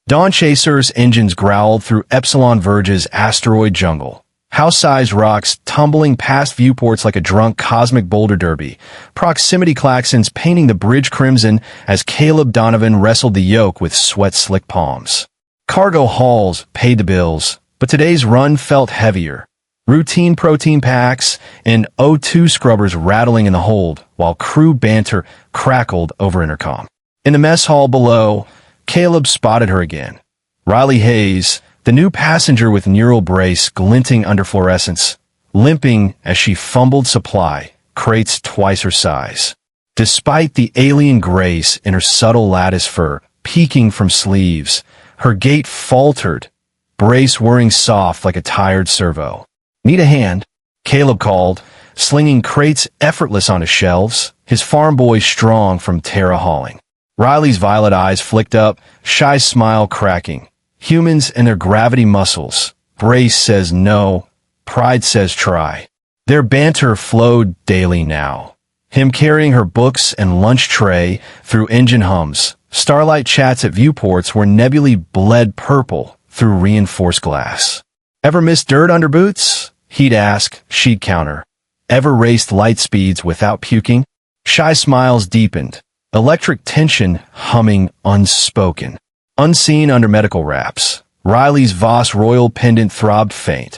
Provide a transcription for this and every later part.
Dawn Chaser's engines growled through Epsilon Verge's asteroid jungle. House-sized rocks tumbling past viewports like a drunk cosmic boulder derby. Proximity klaxons painting the bridge crimson as Caleb Donovan wrestled the yoke with sweat-slick palms. Cargo hauls paid the bills, but today's run felt heavier. Routine protein packs and O2 scrubbers rattling in the hold, while crew banter crackled over intercom. In the mess hall below, Caleb spotted her again. Riley Hayes, the new passenger with neural brace glinting under fluorescence, limping as she fumbled supply, crates twice her size. Despite the alien grace in her subtle lattice fur peeking from sleeves, her gait faltered, brace whirring soft like a tired servo. "Need a hand?" Caleb called, slinging crates effortless onto shelves, his farm boy strong from terra hauling. Riley's violet eyes flicked up, shy smile cracking. Humans and their gravity muscles. Brace says no, pride says try. Their banter flowed daily now. Him carrying her books and lunch tray through engine hums, starlight chats at viewports where nebulae bled purple through reinforced glass. "Ever missed dirt under boots?" he'd ask, she'd counter. "Ever raced light speeds without puking?" Shy smiles deepened, electric tension humming unspoken. Unseen under medical wraps, Riley's Voss Royal pendant throbbed faint,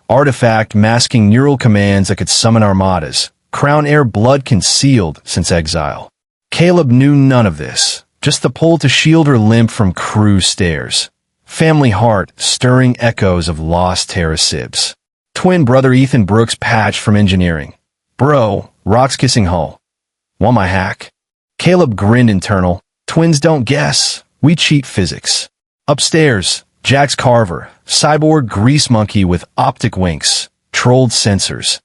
artifact masking neural commands that could summon armadas, crown air blood concealed since exile. Caleb knew none of this, just the pull to shield her limp from crew stares. Family heart stirring echoes of lost Terra Sibs. Twin brother Ethan Brooks patched from engineering. "Bro, rocks kissing hull. Want my hack?" Caleb grinned internal. "Twins don't guess. We cheat physics." Upstairs, Jax Carver, cyborg grease monkey with optic winks, trolled sensors.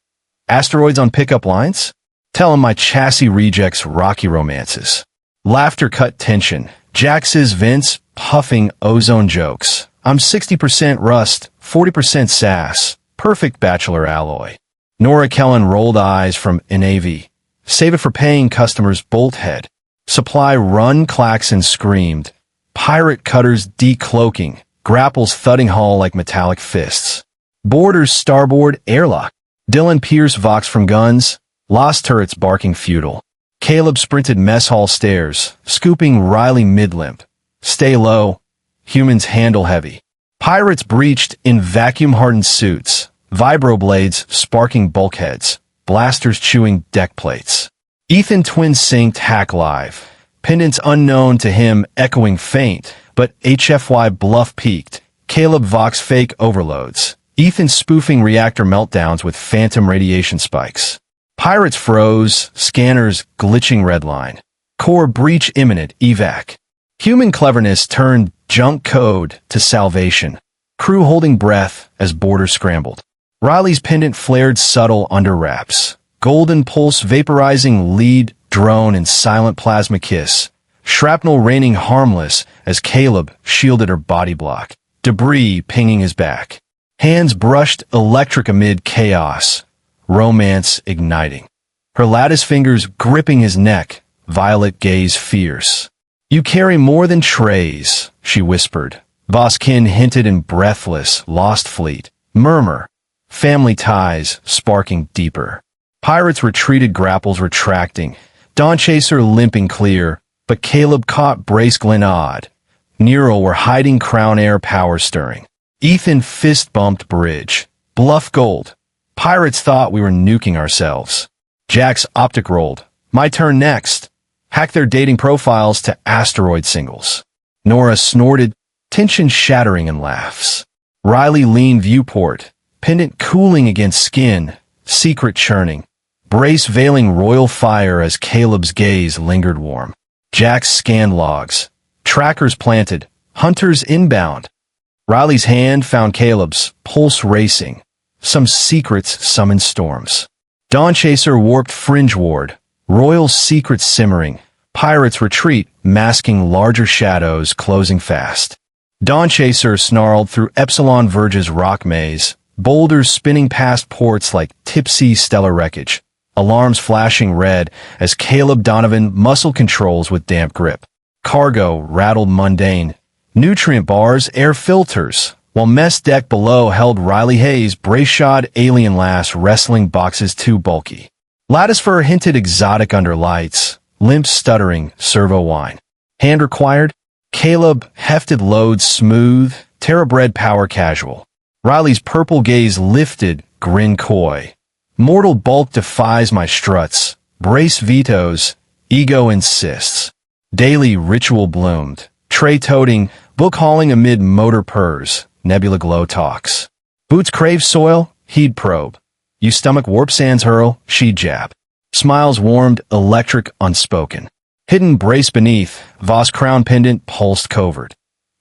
"Asteroids on pickup lines?" "Tell him my chassis rejects rocky romances." Laughter cut tension. Jax's Vince puffing ozone jokes. "I'm 60% rust, 40% sass. Perfect bachelor alloy." Nora Kellen rolled eyes from NAV. "Save it for paying customers, bolthead." Supply run klaxon screamed. Pirate cutters decloaking, grapples thudding hull like metallic fists. Boarders starboard airlock. Dylan Pierce vox from guns, lost turrets barking futile. Caleb sprinted mess hall stairs, scooping Riley mid-limp. "Stay low. Humans handle heavy." Pirates breached in vacuum-hardened suits, vibroblades sparking bulkheads, blasters chewing deck plates. Ethan twin synced hack live. Pendants unknown to him echoing faint, but HFY bluff peaked. Caleb Vox fake overloads. Ethan spoofing reactor meltdowns with phantom radiation spikes. Pirates froze, scanners glitching redline. Core breach imminent, evac. Human cleverness turned junk code to salvation. Crew holding breath as borders scrambled. Riley's pendant flared subtle under wraps. Golden pulse vaporizing lead, drone, and silent plasma kiss. Shrapnel raining harmless as Caleb shielded her body block. Debris pinging his back. Hands brushed electric amid chaos. Romance igniting. Her lattice fingers gripping his neck. Violet gaze fierce. "You carry more than trays," she whispered. Voskin hinted in breathless, lost fleet. Murmur. Family ties sparking deeper. Pirates retreated, grapples retracting. Dawn Chaser limping clear, but Caleb caught Brace Glenod. Neural were hiding crown air power stirring. Ethan fist bumped bridge. Bluff gold. Pirates thought we were nuking ourselves. Jax optic rolled. "My turn next." Hack their dating profiles to asteroid singles. Nora snorted, tension shattering in laughs. Riley leaned viewport, pendant cooling against skin, secret churning. Brace veiling royal fire as Caleb's gaze lingered warm. Jax scanned logs. Trackers planted. Hunters inbound. Riley's hand found Caleb's, pulse racing. Some secrets summoned storms. Dawn Chaser warped fringe ward. Royal secrets simmering. Pirates retreat, masking larger shadows closing fast. Dawn Chaser snarled through Epsilon Verge's rock maze. Boulders spinning past ports like tipsy stellar wreckage. Alarms flashing red as Caleb Donovan muscle controls with damp grip. Cargo rattled mundane. nutrient bars, air filters, while mess deck below held Riley Hayes' brace-shod alien lass wrestling boxes too bulky. Lattice fur hinted exotic under lights, limp stuttering servo wine. Hand required, Caleb hefted loads smooth, terra-bred power casual. Riley's purple gaze lifted, grin coy. Mortal bulk defies my struts, brace vetoes, ego insists. Daily ritual bloomed, tray-toting, book-hauling amid motor purrs, nebula glow talks. Boots crave soil, he'd probe. You stomach warp sands hurl, she'd jab. Smiles warmed, electric, unspoken. Hidden brace beneath, Voss crown pendant pulsed covert.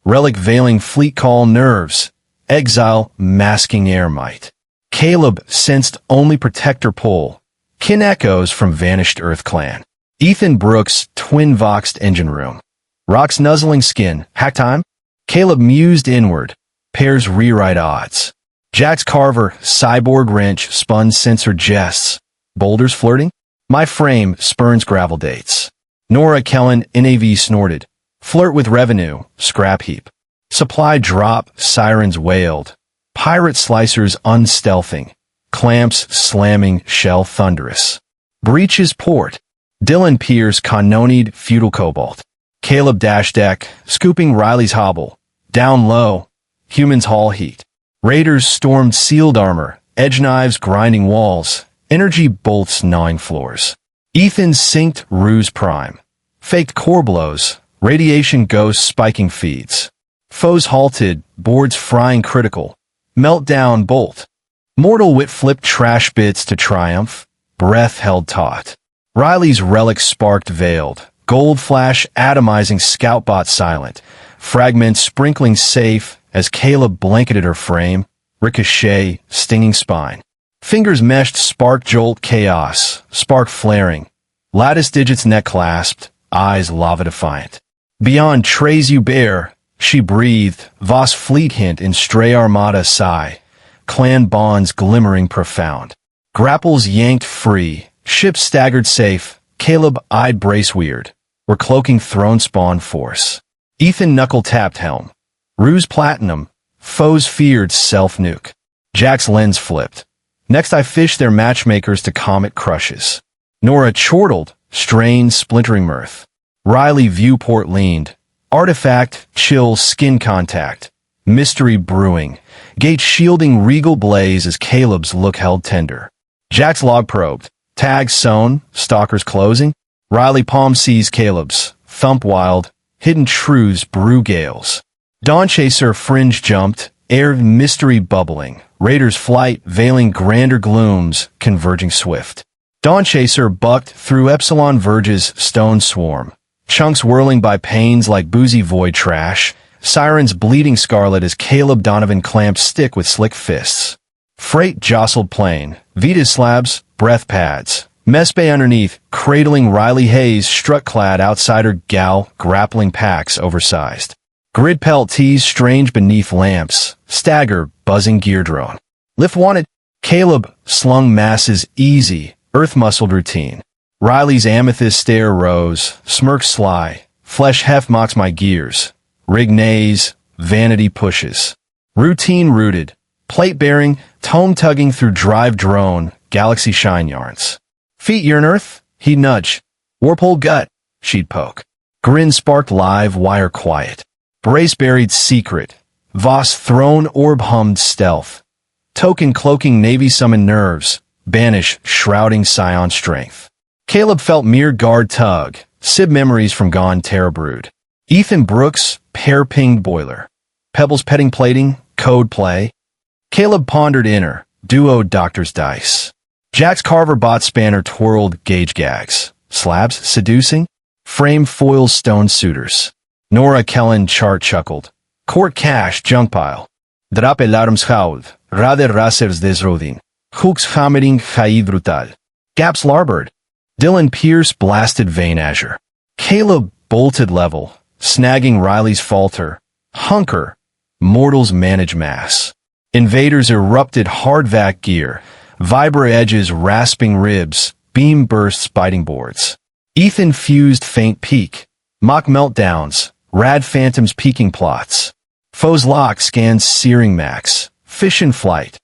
Relic veiling fleet call nerves, exile masking air might. Caleb sensed only protector pull, kin echoes from vanished Earth clan. Ethan Brooks twin-voxed engine room. Rock's nuzzling skin, hack time? Caleb mused inward, pairs rewrite odds. Jack's Carver, cyborg wrench, spun sensor jests. Boulders flirting? My frame spurns gravel dates. Nora Kellen, NAV snorted. Flirt with revenue, scrap heap. Supply drop, sirens wailed. Pirate slicers unstealthing. Clamps slamming, shell thunderous. Breaches port. Dylan Pierce cannonied feudal cobalt. Caleb dash deck, scooping Riley's hobble. Down low, humans haul heat. Raiders stormed sealed armor, edge knives grinding walls, energy bolts gnawing floors. Ethan synced ruse prime. Faked core blows, radiation ghosts spiking feeds. Foes halted, boards frying critical. Meltdown bolt. Mortal wit flipped trash bits to triumph, breath held taut. Riley's relic sparked veiled, gold flash atomizing scoutbot silent, fragments sprinkling safe as Caleb blanketed her frame, ricochet, stinging spine. Fingers meshed spark jolt chaos, spark flaring, lattice digits neck clasped, eyes lava defiant. Beyond trays you bear, she breathed, Voss fleet hint in stray armada sigh, clan bonds glimmering profound. Grapples yanked free, ships staggered safe, Caleb eyed brace weird. We're cloaking throne spawn force. Ethan knuckle tapped helm. Ruse platinum, foes feared self-nuke. Jack's lens flipped. Next I fished their matchmakers to comet crushes. Nora chortled, strained splintering mirth. Riley viewport leaned. Artifact, chill, skin contact. Mystery brewing. Gate shielding regal blaze as Caleb's look held tender. Jack's log probed. Tags sewn, stalkers closing. Riley palm sees Caleb's. Thump wild. Hidden truths brew gales. Dawn chaser fringe jumped. Air mystery bubbling. Raiders flight veiling grander glooms, converging swift. Dawn chaser bucked through epsilon verges stone swarm. Chunks whirling by panes like boozy void trash. Sirens bleeding scarlet as Caleb Donovan clamped stick with slick fists. Freight jostled plane. Vita's slabs, breath pads. Mess bay underneath, cradling Riley Hayes strut-clad outsider gal grappling packs oversized. Grid pelt tees strange beneath lamps. Stagger, buzzing gear drone. Lift wanted. Caleb slung masses easy, earth-muscled routine. Riley's amethyst stare rose, smirk sly. Flesh heft mocks my gears. Rig nays, vanity pushes. Routine rooted. Plate bearing, tome tugging through drive drone, galaxy shine yarns. Feet yearn earth, he'd nudge. Warpole gut, she'd poke. Grin sparked live wire quiet. Brace buried secret. Voss throne orb hummed stealth. Token cloaking navy summoned nerves. Banish shrouding scion strength. Caleb felt mere guard tug. Sib memories from gone terror brood. Ethan Brooks, pair pinged boiler. Pebbles petting plating, code play. Caleb pondered inner, duo doctor's dice. Jack's Carver bot spanner twirled gauge gags. Slabs seducing? Frame foils stone suitors. Nora Kellen chart chuckled. Court cash junk pile. Drape larmschaud. Rader rasers desrodin. Hooks hammering haid brutal. Gaps larboard. Dylan Pierce blasted vein azure. Caleb bolted level. Snagging Riley's falter. Hunker. Mortals manage mass. Invaders erupted hardvac gear. Vibra edges rasping ribs. Beam bursts biting boards. Ethan fused faint peak. Mock meltdowns. Rad phantoms peeking plots. Foe's lock scans searing max. Fish in flight.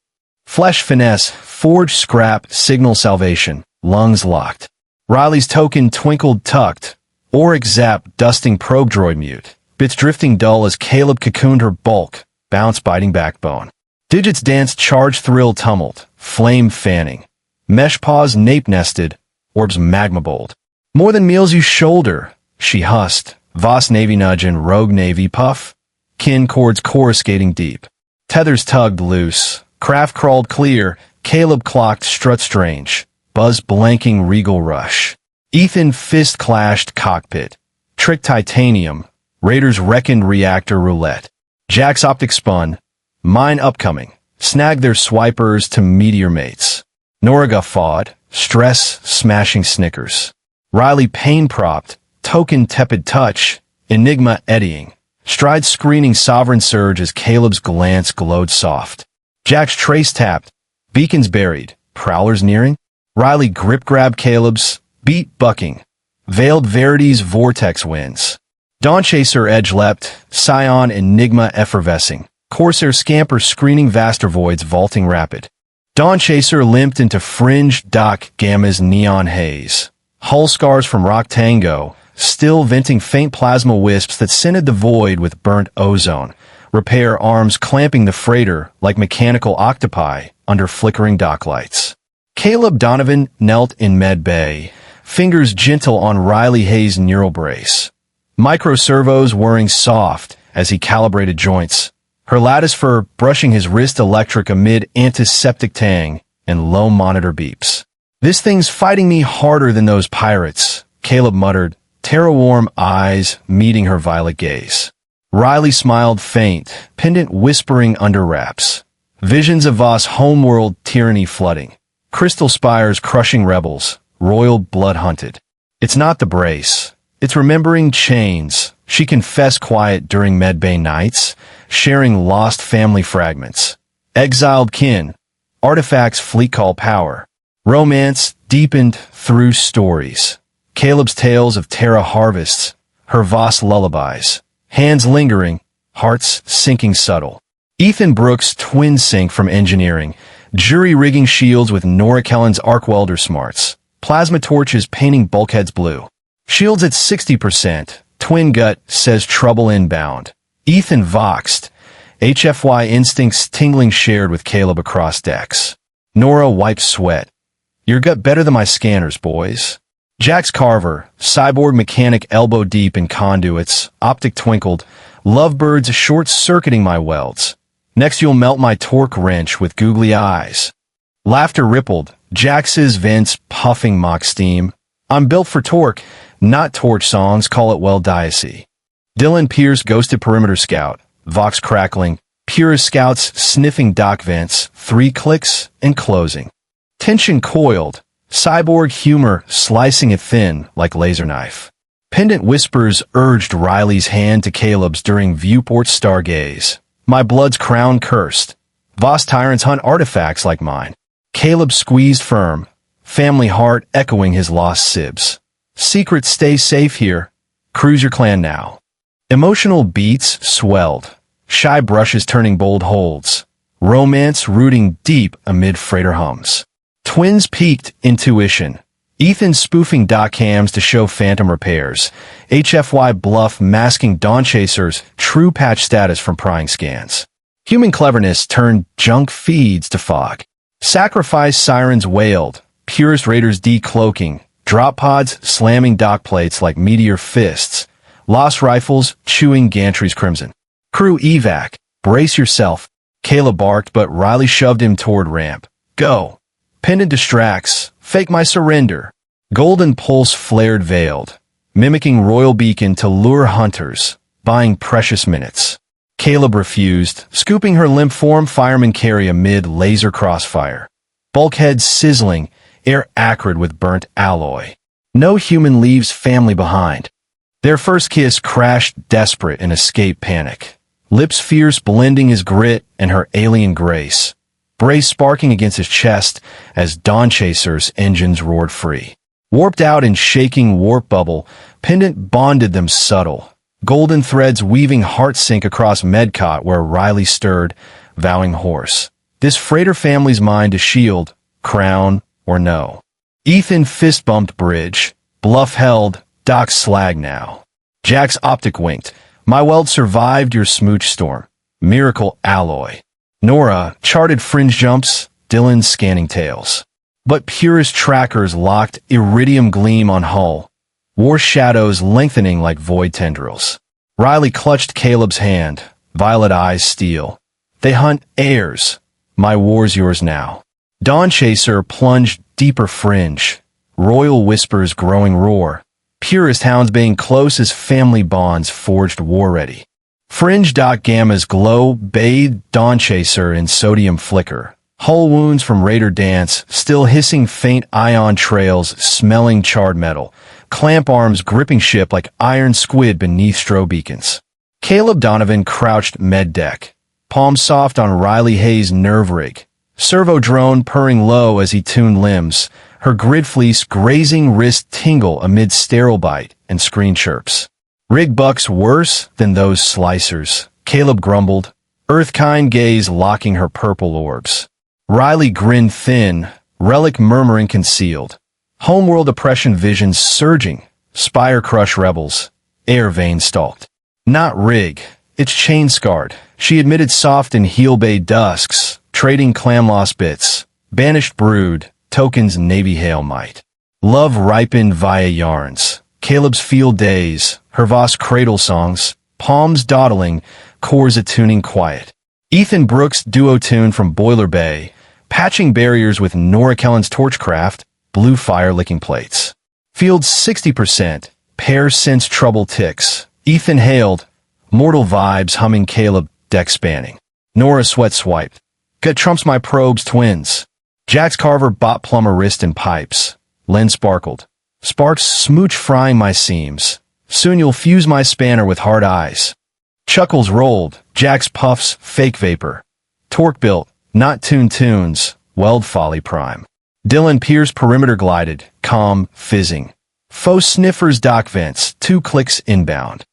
Flesh finesse, forge scrap, signal salvation. Lungs locked. Riley's token twinkled tucked. Auric zap dusting probe droid mute. Bits drifting dull as Caleb cocooned her bulk. Bounce biting backbone. Digits dance charge thrill tumult. Flame fanning. Mesh paws nape nested. Orbs magma bold. More than meals you shoulder. She hussed. Voss Navy nudge and Rogue Navy puff. Kin cords coruscating deep. Tethers tugged loose. Craft crawled clear. Caleb clocked strut strange. Buzz blanking regal rush. Ethan fist clashed cockpit. Trick titanium. Raiders reckoned reactor roulette. Jack's optic spun. Mine upcoming. Snag their swipers to meteor mates. Nora guffawed. Stress smashing Snickers. Riley pain propped. Token tepid touch. Enigma eddying. Stride screening sovereign surge as Caleb's glance glowed soft. Jack's trace tapped. Beacons buried. Prowlers nearing. Riley grip grabbed Caleb's. Beat bucking. Veiled Verity's vortex winds. Dawn Chaser edge leapt. Scion Enigma effervescing. Corsair scamper screening vaster voids vaulting rapid. Dawn Chaser limped into fringed Doc Gamma's neon haze. Hull scars from Rock Tango, still venting faint plasma wisps that scented the void with burnt ozone. Repair arms clamping the freighter like mechanical octopi under flickering dock lights. Caleb Donovan knelt in med bay, fingers gentle on Riley Hayes' neural brace. Microservos whirring soft as he calibrated joints. Her lattice fur brushing his wrist electric amid antiseptic tang and low monitor beeps. This thing's fighting me harder than those pirates, Caleb muttered, terror-warm eyes meeting her violet gaze. Riley smiled faint, pendant whispering under wraps. Visions of Voss homeworld tyranny flooding. Crystal spires crushing rebels, royal blood hunted. It's not the brace. It's remembering chains. She confessed quiet during medbay nights, sharing lost family fragments. Exiled kin. Artifacts fleet call power. Romance deepened through stories. Caleb's tales of Terra harvests. Her Voss lullabies. Hands lingering. Hearts sinking subtle. Ethan Brooks twin sync from engineering. Jury rigging shields with Nora Kellen's arc welder smarts. Plasma torches painting bulkheads blue. Shields at 60%. Twin gut says trouble inbound. Ethan voxed. HFY instincts tingling shared with Caleb across decks. Nora wipes sweat. Your gut better than my scanners, boys. Jax Carver, cyborg mechanic elbow deep in conduits, optic twinkled. Lovebirds short-circuiting my welds. Next you'll melt my torque wrench with googly eyes. Laughter rippled. Jax's vents puffing mock steam. I'm built for torque, not torch songs, call it well diacy. Dylan Pierce ghosted perimeter scout. Vox crackling. Purist scouts sniffing dock vents. 3 clicks and closing. Tension coiled. Cyborg humor slicing it thin like laser knife. Pendant whispers urged Riley's hand to Caleb's during viewport stargaze. My blood's crown cursed. Voss tyrants hunt artifacts like mine. Caleb squeezed firm. Family heart echoing his lost sibs. Secrets stay safe here. Cruise your clan now. Emotional beats swelled. Shy brushes turning bold holds. Romance rooting deep amid freighter hums. Twins peaked intuition. Ethan spoofing dock cams to show phantom repairs. HFY bluff masking Dawn Chaser's true patch status from prying scans. Human cleverness turned junk feeds to fog. Sacrifice sirens wailed. Purist raiders decloaking. Drop pods slamming dock plates like meteor fists. Lost rifles chewing gantry's crimson. Crew evac. Brace yourself. Caleb barked, but Riley shoved him toward ramp. Go. Pendant distracts. Fake my surrender. Golden pulse flared veiled, mimicking royal beacon to lure hunters, buying precious minutes. Caleb refused, scooping her limp form fireman carry amid laser crossfire. Bulkheads sizzling, air acrid with burnt alloy. No human leaves family behind. Their first kiss crashed desperate in escape panic. Lips fierce blending his grit and her alien grace. Brace sparking against his chest as Dawn Chaser's engines roared free. Warped out in shaking warp bubble, Pendant bonded them subtle. golden threads weaving heart-sync across Medcot where Riley stirred, vowing horse. This freighter family's mind a shield, crown, or no. Ethan fist-bumped bridge. Bluff held, Doc slag now. Jack's optic winked. My weld survived your smooch storm. Miracle alloy. Nora charted fringe jumps, Dylan scanning tails. But purest trackers locked iridium gleam on hull. War shadows lengthening like void tendrils. Riley clutched Caleb's hand, violet eyes steel. They hunt heirs. My war's yours now. Dawn Chaser plunged deeper fringe. Royal whispers growing roar. Purest hounds baying close as family bonds forged war-ready. Fringe Doc Gamma's glow bathed Dawn Chaser in sodium flicker. Hull wounds from Raider dance, still hissing faint ion trails, smelling charred metal. Clamp arms gripping ship like iron squid beneath strobe beacons. Caleb Donovan crouched med-deck. Palms soft on Riley Hayes' nerve rig. Servo drone purring low as he tuned limbs. Her grid fleece grazing wrist tingle amid sterile bite and screen chirps. Rig bucks worse than those slicers, Caleb grumbled, earth-kind gaze locking her purple orbs. Riley grinned thin, relic murmuring concealed. Homeworld oppression visions surging, spire crush rebels, air vein stalked. Not rig, it's chain-scarred, she admitted soft in heel-bay dusks, trading clam-lost bits, banished brood, tokens Navy hail might. Love ripened via yarns, Caleb's field days, her Voss cradle songs, palms dawdling, cores attuning quiet. Ethan Brooks' duo tune from Boiler Bay, patching barriers with Nora Kellen's torchcraft, blue fire licking plates. Field 60%, pair sense trouble ticks. Ethan hailed, mortal vibes humming Caleb, deck spanning. Nora sweat swiped. Gut trumps my probes twins. Jack's Carver bot plumber wrist and pipes. Len sparkled. Sparks smooch frying my seams. Soon you'll fuse my spanner with hard eyes. Chuckles rolled. Jack's puffs fake vapor. Torque built, not tuned tunes. Weld folly prime. Dylan Pierce perimeter glided, calm, fizzing. Faux sniffers dock vents, 2 clicks inbound.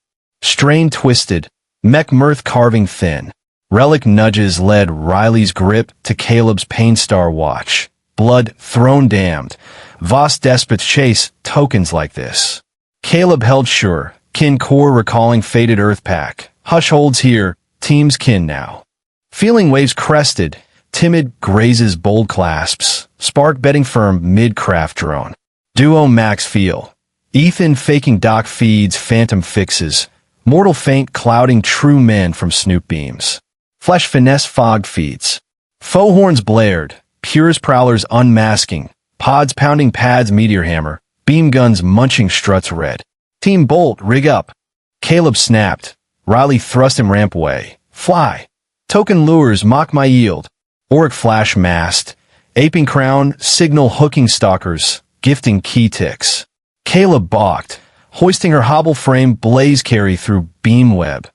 Strain twisted, mech mirth carving thin. Relic nudges led Riley's grip to Caleb's Painstar watch. Blood throne damned. Voss despots chase tokens like this. Caleb held sure, kin core recalling faded earth pack. Hush holds here, team's kin now. Feeling waves crested, timid grazes bold clasps. Spark betting firm mid-craft drone. Duo max feel. Ethan faking dock feeds phantom fixes. Mortal faint clouding true men from snoop beams. Flesh finesse fogged feeds. Faux horns blared. Purest prowlers unmasking. Pods pounding pads meteor hammer. Beam guns munching struts red. Team bolt rig up. Caleb snapped. Riley thrust him ramp away. Fly. Token lures mock my yield. Auric flash mast. Aping crown signal hooking stalkers. Gifting key ticks. Caleb balked. Hoisting her hobble frame blaze carry through beam web.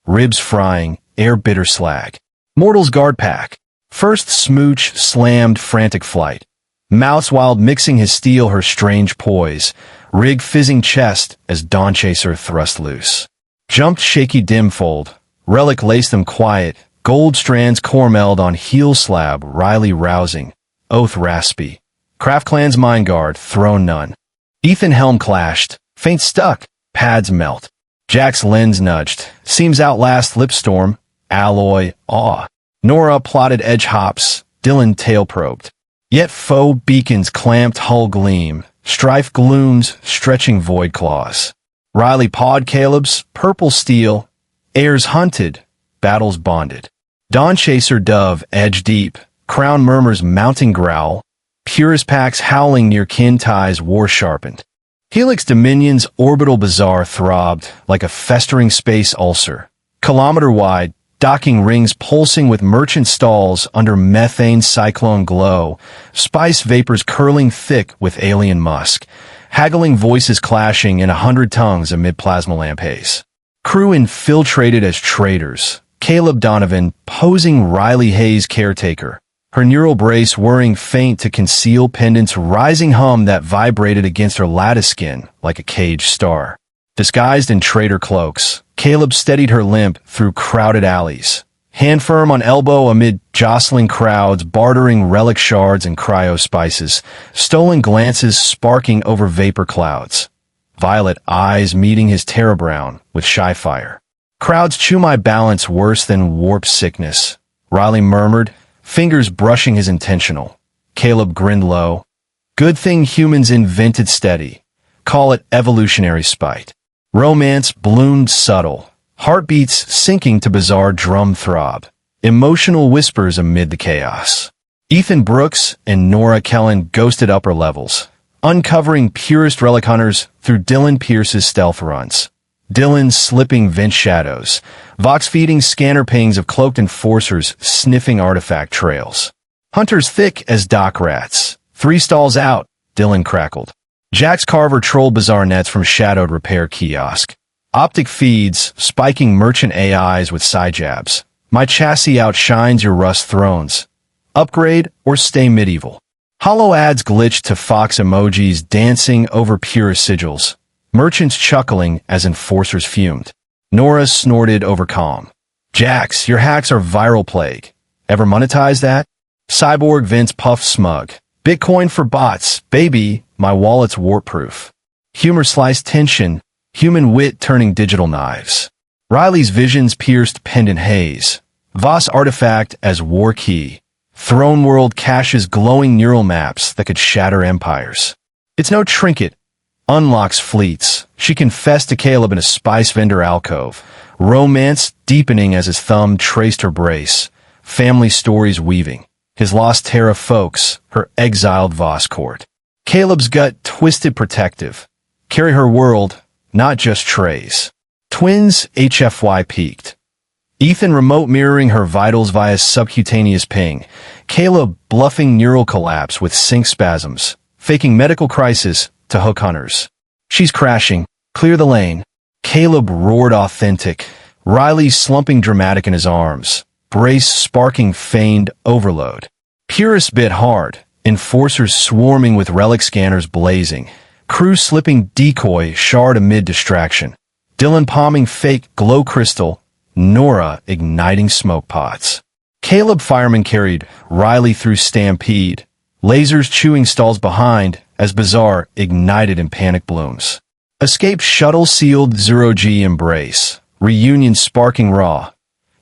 Ribs frying, air bitter slag. Mortal's guard pack. First smooch slammed frantic flight. Mouse wild mixing his steel her strange poise. Rig fizzing chest as Dawn Chaser thrust loose. Jumped shaky dim fold. Relic laced them quiet. Gold strands core meld on heel slab. Riley rousing. Oath raspy. Craft Clan's mind guard, throne none. Ethan helm clashed. Faint stuck. Pads melt. Jack's lens nudged. Seems outlast lipstorm. Alloy, awe. Nora plotted edge hops. Dylan tail probed. Yet foe beacons clamped hull gleam. Strife glooms, stretching void claws. Riley pawed Caleb's purple steel. Airs hunted. Battles bonded. Dawn Chaser dove edge deep. Crown murmurs mounting growl. Purest packs howling near kin ties war sharpened. Helix Dominion's orbital bazaar throbbed like a festering space ulcer. Kilometer-wide, docking rings pulsing with merchant stalls under methane cyclone glow, spice vapors curling thick with alien musk, haggling voices clashing in 100 tongues amid plasma lamp haze. Crew infiltrated as traitors. Caleb Donovan posing Riley Hayes caretaker. Her neural brace whirring faint to conceal pendants rising hum that vibrated against her lattice skin like a caged star. Disguised in traitor cloaks, Caleb steadied her limp through crowded alleys. Hand firm on elbow amid jostling crowds, bartering relic shards and cryo spices, stolen glances sparking over vapor clouds. Violet eyes meeting his Terra Brown with shy fire. Crowds chew my balance worse than warp sickness. Riley murmured, fingers brushing his intentional. Caleb grinned low. Good thing humans invented steady. Call it evolutionary spite. Romance bloomed subtle. Heartbeats sinking to bizarre drum throb. Emotional whispers amid the chaos. Ethan Brooks and Nora Kellen ghosted upper levels, uncovering purest relic hunters through Dylan Pierce's stealth runs. Dylan slipping vent shadows, vox-feeding scanner pings of cloaked enforcers sniffing artifact trails. Hunters thick as dock rats. 3 stalls out, Dylan crackled. Jax Carver trolled bizarre nets from shadowed repair kiosk. Optic feeds, spiking merchant AIs with side jabs. My chassis outshines your rust thrones. Upgrade or stay medieval. Hollow ads glitched to Fox emojis dancing over pure sigils. Merchants chuckling as enforcers fumed. Nora snorted over calm. Jax, your hacks are viral plague. Ever monetize that? Cyborg Vince puffed smug. Bitcoin for bots, baby, my wallet's warp-proof. Humor sliced tension, human wit turning digital knives. Riley's visions pierced pendant haze. Voss artifact as war key. Throne world caches glowing neural maps that could shatter empires. It's no trinket. Unlocks fleets. She confessed to Caleb in a spice vendor alcove. Romance deepening as his thumb traced her brace. Family stories weaving. His lost Terra folks, her exiled Voss court. Caleb's gut twisted protective. Carry her world, not just trays. Twins HFY peaked. Ethan remote mirroring her vitals via subcutaneous ping. Caleb bluffing neural collapse with sync spasms, faking medical crisis to hook hunters. She's crashing. Clear the lane. Caleb roared authentic. Riley slumping dramatic in his arms. Brace sparking feigned overload. Purist bit hard. Enforcers swarming with relic scanners blazing. Crew slipping decoy shard amid distraction. Dylan palming fake glow crystal. Nora igniting smoke pots. Caleb fireman carried Riley through stampede. Lasers chewing stalls behind as bizarre ignited in panic blooms. Escape shuttle sealed 0G embrace. Reunion sparking raw.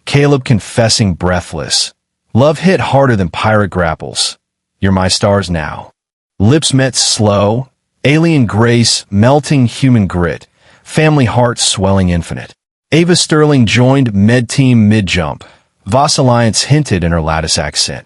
Caleb confessing breathless. Love hit harder than pirate grapples. You're my stars now. Lips met slow. Alien grace melting human grit. Family heart swelling infinite. Ava Sterling joined med team mid-jump. Voss Alliance hinted in her lattice accent.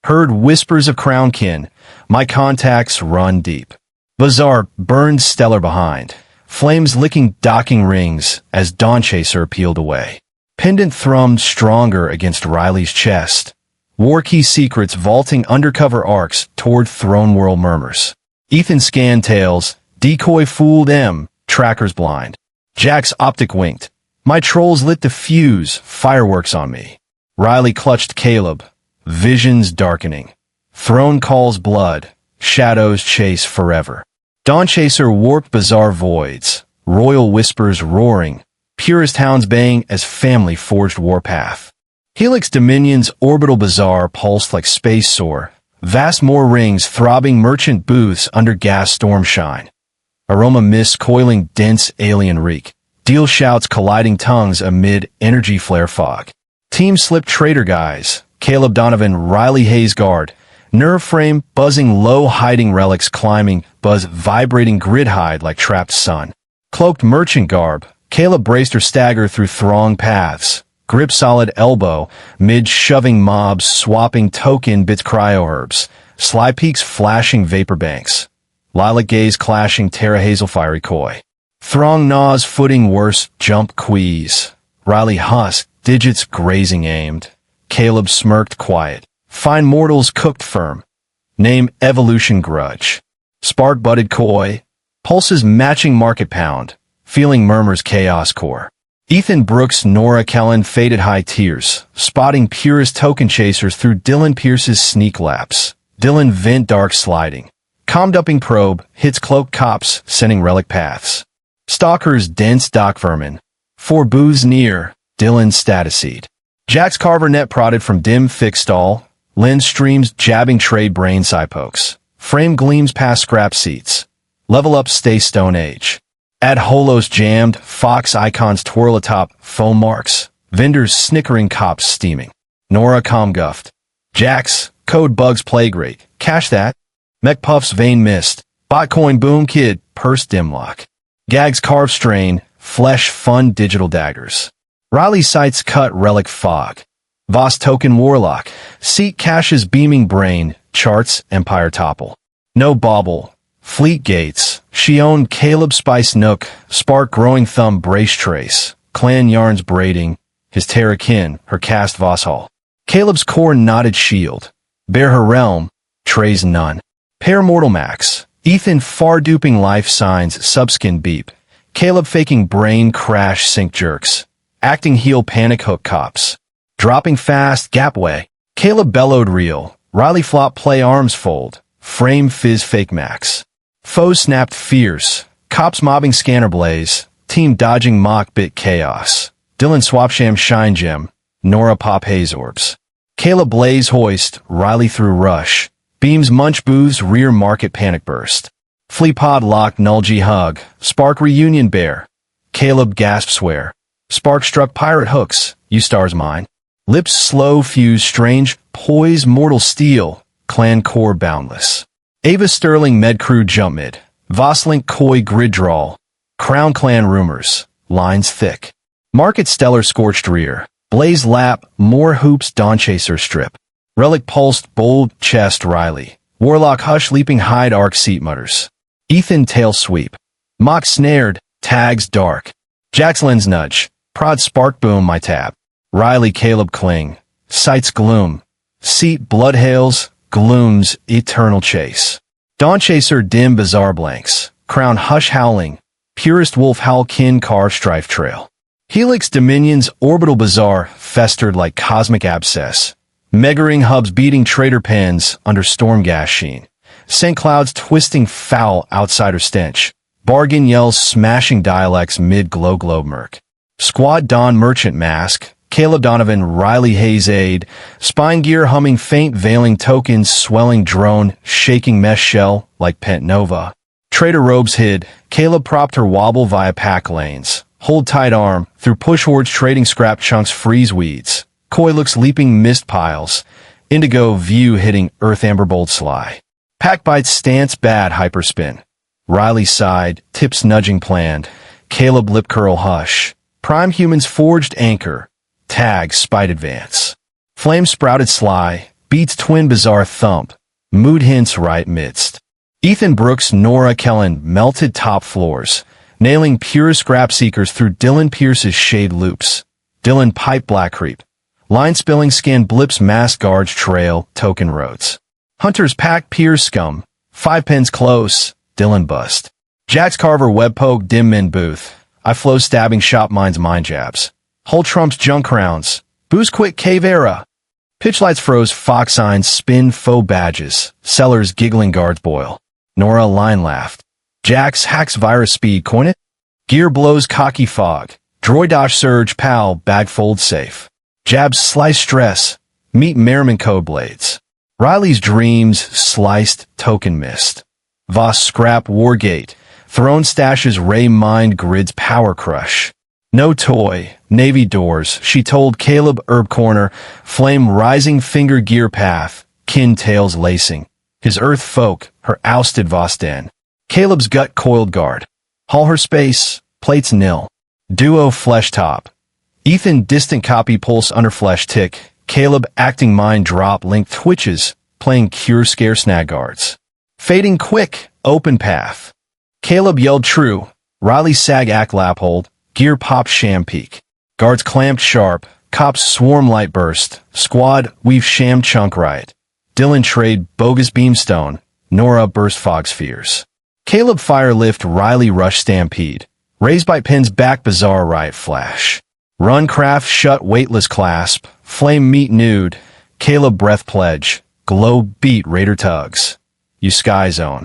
Heard whispers of crownkin. My contacts run deep. Bizarre burned stellar behind. Flames licking docking rings as Dawn Chaser peeled away. Pendant thrummed stronger against Riley's chest. War key secrets vaulting undercover arcs toward throne world murmurs. Ethan scanned tails. Decoy fooled M. Trackers blind. Jax optic winked. My trolls lit the fuse. Fireworks on me. Riley clutched Caleb. Visions darkening. Throne calls blood. Shadows chase forever. Dawn Chaser warped bizarre voids. Royal whispers roaring. Purest hounds baying as family forged warpath. Helix Dominion's orbital bazaar pulsed like space soar. Vast more rings throbbing merchant booths under gas storm shine. Aroma mist coiling dense alien reek. Deal shouts colliding tongues amid energy flare fog. Team slip trader guys. Caleb Donovan, Riley Hayes guard. Nerve frame buzzing low hiding relics climbing. Buzz vibrating grid hide like trapped sun. Cloaked merchant garb. Caleb braced her stagger through throng paths. Grip solid elbow, mid shoving mobs, swapping token bits cryo herbs. Sly peaks flashing vapor banks. Lilac gaze clashing Terra Hazel fiery koi. Throng gnaws footing worse, jump queeze. Riley husk, digits grazing aimed. Caleb smirked quiet. Fine mortals cooked firm. Name evolution grudge. Spark butted koi. Pulses matching market pound. Feeling murmurs chaos core. Ethan Brooks, Nora Kellen faded high tears, spotting purest token chasers through Dylan Pierce's sneak laps. Dylan vent dark sliding. Calm-dumping probe hits cloaked cops, sending relic paths. Stalkers dense dock vermin. For booze near, Dylan statuseed. Jack's Carver net prodded from dim fixed stall. Lens streams jabbing trade brain side pokes. Frame gleams past scrap seats. Level up stay stone age. Add holos jammed, Fox icons twirl atop, foam marks. Vendors snickering, cops steaming. Nora comguffed. Jax, code bugs plague rate. Cash that. Mech puffs vein mist. Botcoin boom kid, purse dim lock. Gags carve strain, flesh fun digital daggers. Riley sights cut relic fog. Voss token warlock. Seat caches beaming brain, charts empire topple. No bauble. Fleet gates. She owned Caleb spice nook, spark growing thumb brace trace. Clan yarns braiding. His terrakin, her cast Voss hall. Caleb's core knotted shield. Bear her realm. Trey's none. Pair mortal max. Ethan far duping life signs subskin beep. Caleb faking brain crash sync jerks. Acting heel panic hook cops. Dropping fast gapway. Caleb bellowed reel. Riley flop play arms fold. Frame fizz fake max. Foes snapped fierce. Cops mobbing scanner blaze. Team dodging mock bit chaos. Dylan swapsham shine gem. Nora pop haze orbs. Caleb blaze hoist. Riley through rush. Beams munch booths rear market panic burst. Flea pod lock nulgy hug. Spark reunion bear. Caleb gasp swear. Spark struck pirate hooks. You stars mine. Lips slow fuse strange. Poise mortal steel. Clan core boundless. Ava Sterling med crew jump mid. Voslink coy grid drawl. Crown clan rumors. Lines thick. Market stellar scorched rear. Blaze lap. More hoops dawn chaser strip. Relic pulsed bold chest Riley. Warlock hush leaping hide arc seat mutters. Ethan tail sweep. Mock snared. Tags dark. Jack's lens nudge. Prod spark boom my tab. Riley Caleb cling. Sights gloom. Seat blood hails. Gloom's eternal chase. Dawn chaser dim bizarre blanks. Crown hush howling. Purest wolf howl kin car strife trail. Helix dominions orbital bizarre festered like cosmic abscess. Megaring hubs beating trader pens under storm gas sheen. St. Clouds twisting foul outsider stench. Bargain yells smashing dialects mid glow globe murk. Squad Dawn merchant mask. Caleb Donovan Riley Hayes aid. Spine gear humming faint veiling tokens swelling drone shaking mesh shell like Pent Nova. Trader robes hid. Caleb propped her wobble via pack lanes. Hold tight arm. Through push hordes trading scrap chunks freeze weeds. Koi looks leaping mist piles. Indigo view hitting earth amber bold sly. Pack bites stance bad hyperspin. Riley side, tips nudging planned. Caleb lip curl hush. Prime humans forged anchor. Tag spite advance. Flame sprouted sly. Beats twin bizarre thump. Mood hints right midst. Ethan Brooks Nora Kellen melted top floors. Nailing pure scrap seekers through Dylan Pierce's shade loops. Dylan pipe black creep. Line spilling scan blips mass guards trail, token roads. Hunters pack peer scum. 5 pins close, Dylan bust. Jack's Carver web poke dim min booth. I flow stabbing shop mines mind jabs. Hull trumps junk rounds. Boost quick cave era. Pitch lights froze fox signs spin faux badges. Sellers giggling guards boil. Nora line laughed. Jax hacks virus speed coin it. Gear blows cocky fog. Droidosh surge pal bag fold safe. Jabs slice stress. Meet Merriman code blades. Riley's dreams sliced token mist. Voss scrap wargate. Throne stashes ray mind grids power crush. No toy. Navy doors. She told Caleb herb corner. Flame rising finger gear path. Kin tails lacing. His earth folk. Her ousted Voss den. Caleb's gut coiled guard. Haul her space. Plates nil. Duo flesh top. Ethan distant copy pulse under flesh tick. Caleb acting mind drop link twitches. Playing cure scare snag guards. Fading quick. Open path. Caleb yelled true. Riley sag act lap hold. Gear pop sham peak. Guards clamped sharp. Cops swarm light burst. Squad weave sham chunk riot. Dylan trade bogus beamstone. Nora burst fog spheres. Caleb fire lift Riley rush stampede. Raise by pins back bizarre riot flash. Run craft shut weightless clasp. Flame meet nude. Caleb breath pledge. Glow beat raider tugs. You sky zone.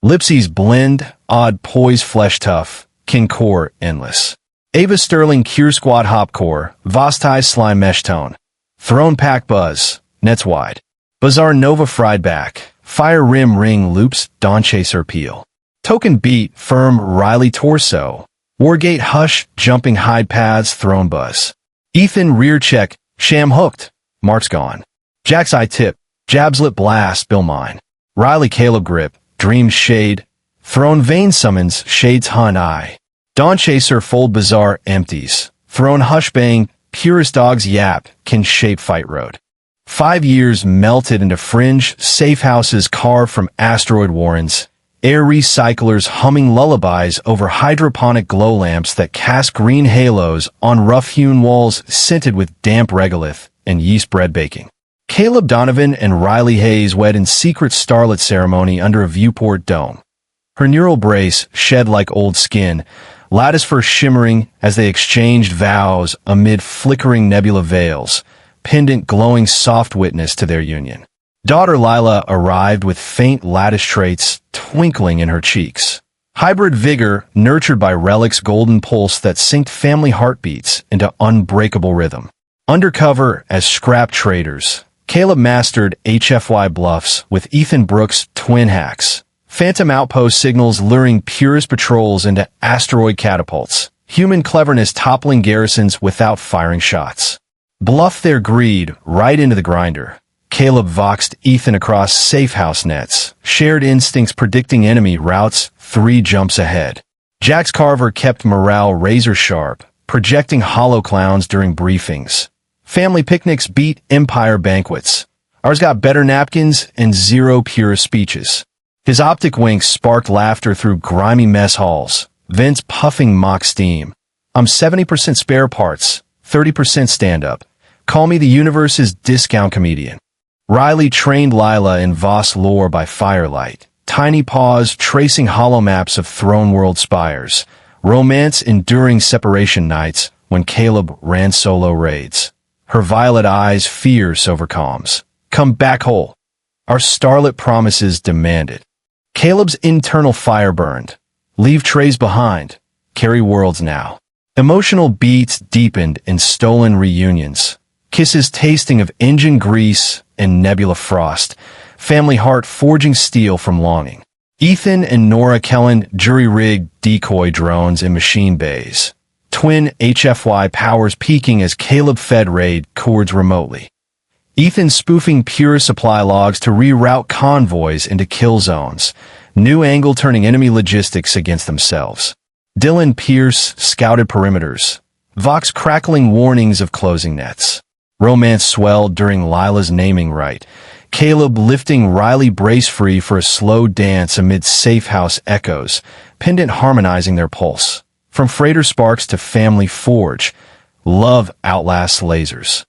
Lipsies blend. Odd poise flesh tough. Kin core endless. Ava Sterling Cure Squad Hopcore, Vostai Slime Mesh Tone. Throne Pack Buzz, Nets Wide. Bazaar Nova Fried Back, Fire Rim Ring Loops, Dawn Chaser Peel. Token Beat, Firm Riley Torso. Wargate Hush, Jumping Hide Paths, Throne Buzz. Ethan Rear Check, Sham Hooked, Mark's Gone. Jack's Eye Tip, Jabslet Blast, Bill Mine. Riley Caleb Grip, Dream Shade. Throne Vein Summons, Shades Hunt Eye. Dawn Chaser Fold Bazaar Empties. Throne Hush Bang, Purest Dogs Yap, Can Shape Fight Road. 5 years melted into fringe, safe houses carved from asteroid warrens. Air recyclers humming lullabies over hydroponic glow lamps that cast green halos on rough-hewn walls scented with damp regolith and yeast bread baking. Caleb Donovan and Riley Hayes wed in secret starlet ceremony under a viewport dome. Her neural brace shed like old skin, lattice fur shimmering as they exchanged vows amid flickering nebula veils, pendant glowing soft witness to their union. Daughter Lila arrived with faint lattice traits twinkling in her cheeks. Hybrid vigor nurtured by Relic's golden pulse that synced family heartbeats into unbreakable rhythm. Undercover as scrap traders, Caleb mastered HFY bluffs with Ethan Brooks' twin hacks. Phantom outpost signals luring purist patrols into asteroid catapults. Human cleverness toppling garrisons without firing shots. Bluff their greed right into the grinder. Caleb voxed Ethan across safe house nets. Shared instincts predicting enemy routes 3 jumps ahead. Jax Carver kept morale razor sharp, projecting hollow clowns during briefings. Family picnics beat empire banquets. Ours got better napkins and 0 pure speeches. His optic winks sparked laughter through grimy mess halls. Vince puffing mock steam. I'm 70% spare parts, 30% stand-up. Call me the universe's discount comedian. Riley trained Lila in Voss lore by firelight. Tiny paws tracing hollow maps of throne world spires. Romance enduring separation nights when Caleb ran solo raids. Her violet eyes fierce over comms. Come back whole. Our starlit promises demanded. Caleb's internal fire burned. Leave trays behind. Carry worlds now. Emotional beats deepened in stolen reunions. Kisses tasting of engine grease and nebula frost. Family heart forging steel from longing. Ethan and Nora Kellen jury-rigged decoy drones in machine bays. Twin HFY powers peaking as Caleb fed raid chords remotely. Ethan spoofing pure supply logs to reroute convoys into kill zones. New angle turning enemy logistics against themselves. Dylan Pierce scouted perimeters. Vox crackling warnings of closing nets. Romance swelled during Lila's naming rite. Caleb lifting Riley brace free for a slow dance amid safe house echoes, pendant harmonizing their pulse. From freighter sparks to family forge, love outlasts lasers.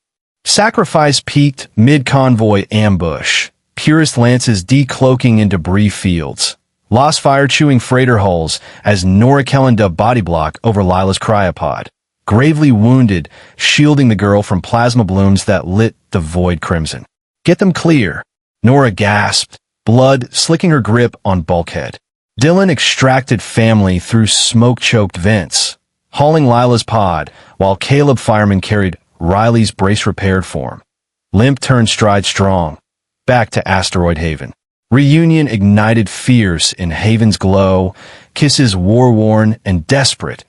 Sacrifice peaked mid-convoy ambush. Purist lances decloaking into debris fields. Lost fire-chewing freighter hulls as Nora Kellen dubbed body block over Lila's cryopod. Gravely wounded, shielding the girl from plasma blooms that lit the void crimson. Get them clear. Nora gasped, blood slicking her grip on bulkhead. Dylan extracted family through smoke-choked vents, hauling Lila's pod, while Caleb Fireman carried Riley's brace-repaired form. Limp turned stride strong, back to Asteroid Haven. Reunion ignited fierce in Haven's glow, kisses war-worn and desperate.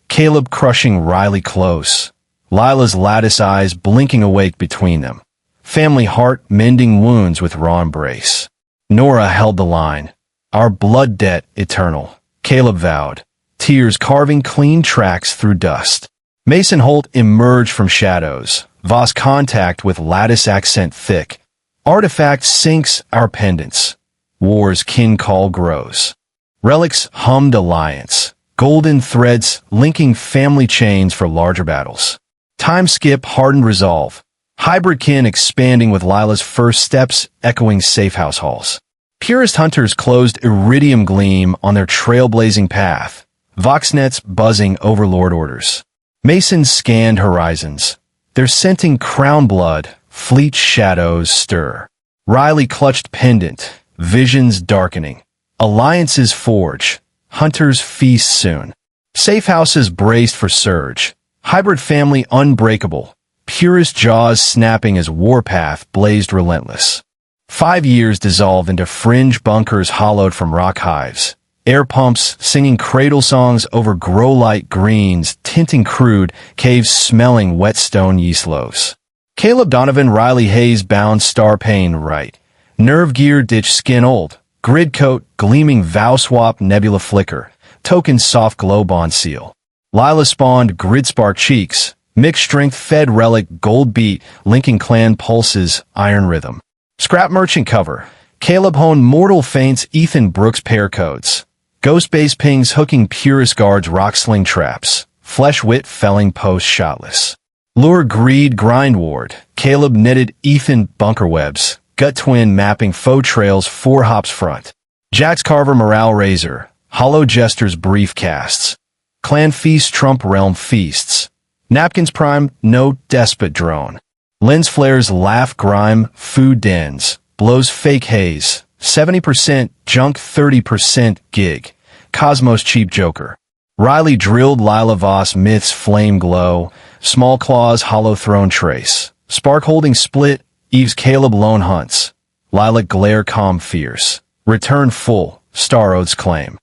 Caleb crushing Riley close, Lila's lattice eyes blinking awake between them. Family heart mending wounds with raw embrace. Nora held the line. Our blood debt eternal, Caleb vowed, tears carving clean tracks through dust. Mason Holt emerged from shadows, Voss contact with lattice accent thick. Artifact sinks our pendants. War's kin call grows. Relics hummed alliance, golden threads linking family chains for larger battles. Time skip hardened resolve. Hybrid kin expanding with Lila's first steps echoing safe house halls. Purist hunters closed iridium gleam on their trailblazing path. Voxnets buzzing overlord orders. Masons scanned horizons. Their scenting crown blood, fleet shadows stir. Riley clutched pendant, visions darkening. Alliances forge. Hunters feast soon. Safe houses braced for surge. Hybrid family unbreakable. Purest jaws snapping as warpath blazed relentless. 5 years dissolve into fringe bunkers hollowed from rock hives. Air pumps singing cradle songs over grow-light greens, tinting crude, caves smelling wet stone yeast loaves. Caleb Donovan Riley Hayes bound star pane right. Nerve gear ditch skin old. Grid coat gleaming vow swap nebula flicker. Token soft glow bond seal. Lila spawned grid spark cheeks. Mixed strength fed relic gold beat linking clan pulses iron rhythm. Scrap merchant cover. Caleb Hone mortal feints Ethan Brooks pair codes. Ghost base pings hooking purist guards rock sling traps. Flesh wit felling post shotless. Lure greed grind ward. Caleb knitted Ethan bunker webs. Gut twin mapping faux trails 4 hops front. Jax Carver morale razor. Hollow jesters brief casts. Clan feast trump realm feasts. Napkins prime no despot drone. Lens flares laugh grime food dens. Blows fake haze. 70% junk 30% gig. Cosmos cheap joker. Riley drilled Lila Voss myths flame glow. Small claws hollow throne trace. Spark holding split. Eve's Caleb lone hunts. Lilac glare calm fierce. Return full. Star oaths claim.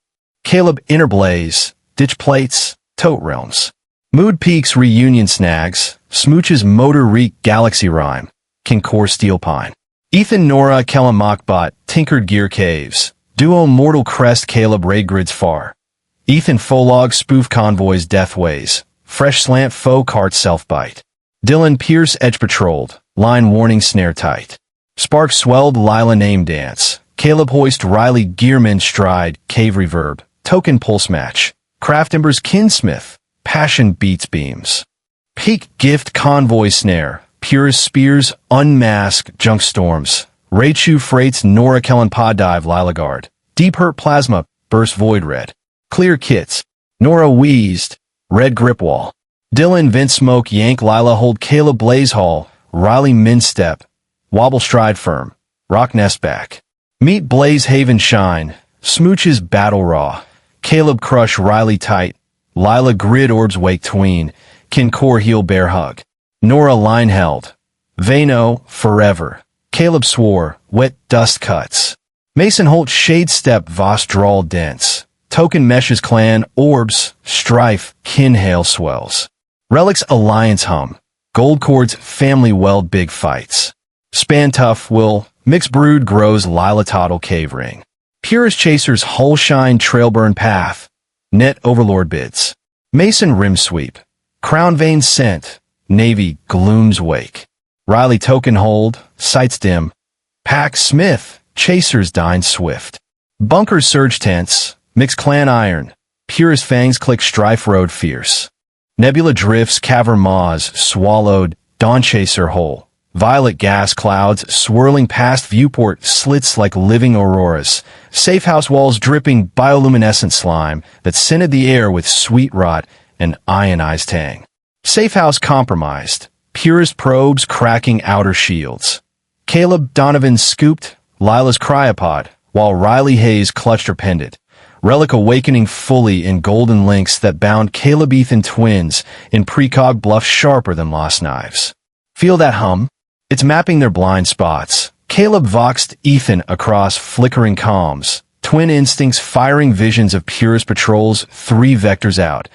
Caleb inner blaze. Ditch plates. Tote realms. Mood peaks reunion snags. Smooches motor reek galaxy rhyme. Kinkor steel pine. Ethan Nora Kelamakbot tinkered gear caves. Duo mortal crest Caleb raid grids far. Ethan Folog spoof convoys deathways. Fresh slant faux cart self-bite. Dylan Pierce edge patrolled. Line warning snare tight. Spark swelled Lila name dance. Caleb hoist Riley gearman stride. Cave reverb. Token pulse match. Craft embers kinsmith. Passion beats beams. Peak gift convoy snare. Purist spears unmask junk storms. Raichu freights Nora Kellen pod dive Lila guard. Deep hurt plasma burst void red. Clear kits. Nora wheezed. Red grip wall. Dylan Vince smoke yank Lila hold Caleb blaze hall. Riley min step. Wobble stride firm. Rock nest back. Meet blaze haven shine. Smooches battle raw. Caleb crush Riley tight. Lila grid orbs wake tween. Kinkor heel bear hug. Nora line held. Vano forever. Caleb swore. Wet dust cuts. Mason Holt shade step Voss drawl dense. Token meshes clan orbs. Strife kin hail swells. Relics alliance hum. Gold cords family weld big fights. Span tough will. Mixed brood grows Lila Toddle cave ring. Purist chasers hull shine trail burn path. Net overlord bids. Mason rim sweep. Crown vein scent. Navy glooms wake. Riley token hold. Sights dim. Pack Smith. Chasers dine swift. Bunkers surge tense. Mix clan iron. Purist fangs click strife road fierce. Nebula drifts cavern maws swallowed. Dawn chaser hole. Violet gas clouds swirling past viewport slits like living auroras. Safe house walls dripping bioluminescent slime that scented the air with sweet rot and ionized tang. Safe house compromised. Purist probes cracking outer shields. Caleb Donovan scooped Lila's cryopod while Riley Hayes clutched her pendant. Relic awakening fully in golden links that bound Caleb Ethan twins in precog bluffs sharper than lost knives. Feel that hum? It's mapping their blind spots. Caleb voxed Ethan across flickering calms. Twin instincts firing visions of purist patrols 3 vectors out.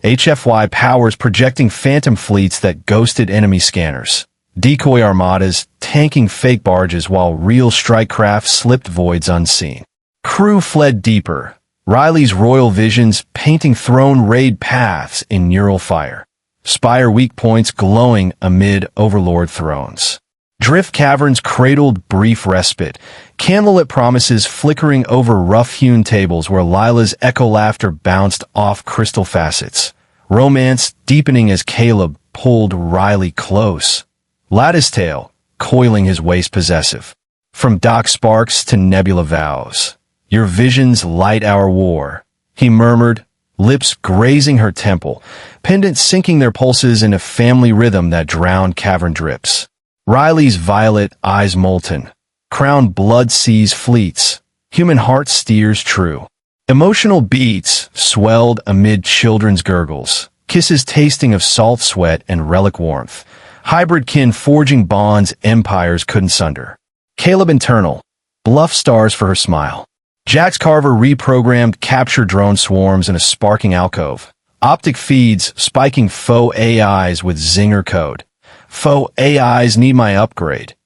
HFY powers projecting phantom fleets that ghosted enemy scanners. Decoy armadas tanking fake barges while real strike craft slipped voids unseen. Crew fled deeper. Riley's royal visions painting throne raid paths in neural fire. Spire weak points glowing amid overlord thrones. Drift caverns cradled brief respite. Candlelit promises flickering over rough-hewn tables where Lila's echo laughter bounced off crystal facets. Romance deepening as Caleb pulled Riley close. Lattice tail coiling his waist possessive. From dock sparks to nebula vows. Your visions light our war. He murmured, lips grazing her temple, pendants sinking their pulses in a family rhythm that drowned cavern drips. Riley's violet eyes molten. Crown blood seas fleets. Human heart steers true. Emotional beats swelled amid children's gurgles, kisses tasting of salt sweat and relic warmth. Hybrid kin forging bonds empires couldn't sunder. Caleb internal, bluff stars for her smile. Jax Carver reprogrammed capture drone swarms in a sparking alcove. Optic feeds spiking faux AIs with zinger code. Faux AIs need my upgrade.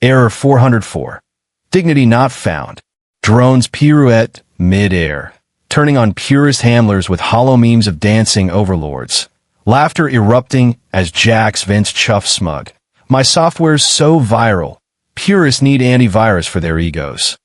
Error 404. Dignity not found. Drones pirouette mid-air, turning on purist handlers with hollow memes of dancing overlords. Laughter erupting as Jax vents chuff smug. My software's so viral. Purists need antivirus for their egos.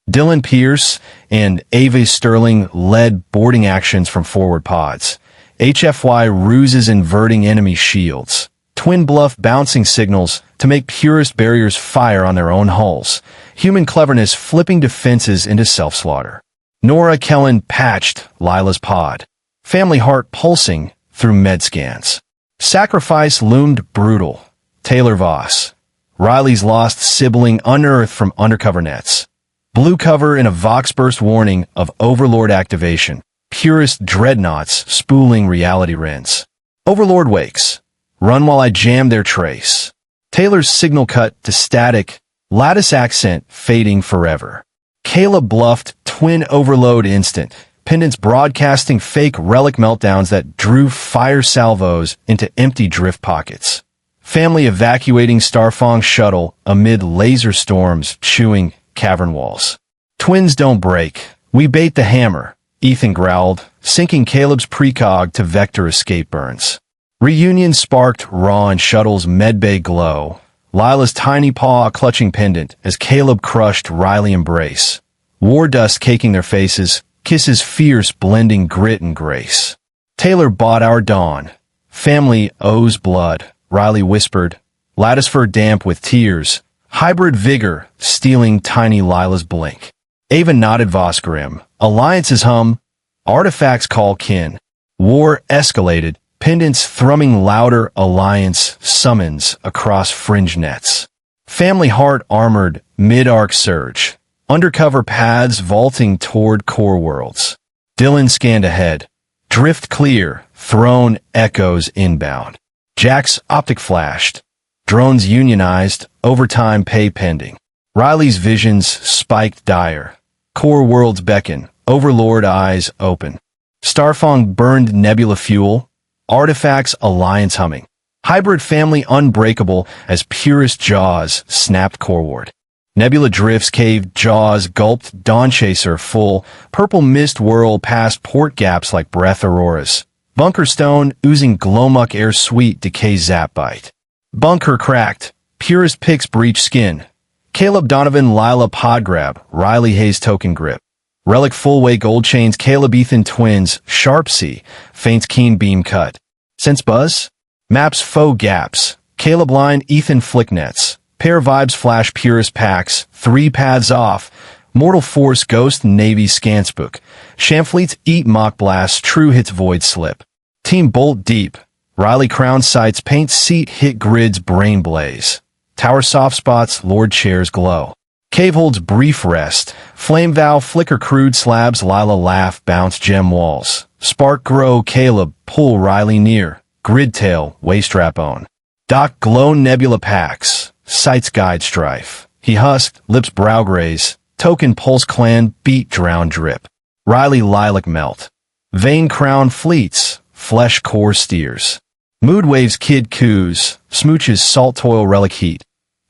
Dylan Pierce and Ava Sterling led boarding actions from forward pods. HFY ruses inverting enemy shields. Twin bluff bouncing signals to make purist barriers fire on their own hulls. Human cleverness flipping defenses into self-slaughter. Nora Kellen patched Lila's pod. Family heart pulsing through med scans. Sacrifice loomed brutal. Taylor Voss. Riley's lost sibling unearthed from undercover nets. Blue cover in a Voxburst warning of Overlord activation. Purist dreadnoughts spooling reality rents. Overlord wakes. Run while I jam their trace. Taylor's signal cut to static. Lattice accent fading forever. Caleb bluffed twin overload instant. Pendants broadcasting fake relic meltdowns that drew fire salvos into empty drift pockets. Family evacuating Starfong shuttle amid laser storms chewing cavern walls. Twins don't break. We bait the hammer, Ethan growled, sinking Caleb's precog to vector escape burns. Reunion sparked raw and shuttle's medbay glow. Lila's tiny paw clutching pendant as Caleb crushed Riley embrace. War dust caking their faces, kisses fierce blending grit and grace. Taylor bought our dawn. Family owes blood, Riley whispered. Latticefer damp with tears. Hybrid vigor stealing tiny Lila's blink. Ava nodded Vosgrim. Alliances hum. Artifacts call kin. War escalated. Pendants thrumming louder alliance summons across fringe nets. Family heart armored mid-arc surge. Undercover paths vaulting toward core worlds. Dylan scanned ahead. Drift clear. Throne echoes inbound. Jax optic flashed. Drones unionized. Overtime pay pending. Riley's visions spiked dire. Core worlds beckon. Overlord eyes open. Starfong burned nebula fuel. Artifacts alliance humming. Hybrid family unbreakable as purest jaws snapped coreward. Nebula drifts caved jaws gulped dawn chaser full. Purple mist whirl past port gaps like breath auroras. Bunker stone oozing glowmuck air sweet decay zap bite. Bunker cracked. Purest picks breach skin. Caleb Donovan Lila pod grab. Riley Hayes token grip. Relic full-way gold chains Caleb Ethan twins, Sharp C, faints keen beam cut. Sense buzz? Maps faux gaps. Caleb line Ethan flick nets. Pair vibes flash purist packs, 3 paths off. Mortal force ghost navy scansbook. Shamfleets eat mock blasts, true hits void slip. Team bolt deep. Riley crown sights paint seat hit grids brain blaze. Tower soft spots Lord chairs glow. Cave holds brief rest. Flame vow flicker crude slabs Lila laugh bounce gem walls. Spark grow Caleb pull Riley near. Grid tail waist wrap on. Doc glow nebula packs. Sights guide strife. He husked lips brow graze. Token pulse clan beat drown drip. Riley lilac melt. Vein crown fleets. Flesh core steers. Mood waves kid coos. Smooches salt toil relic heat.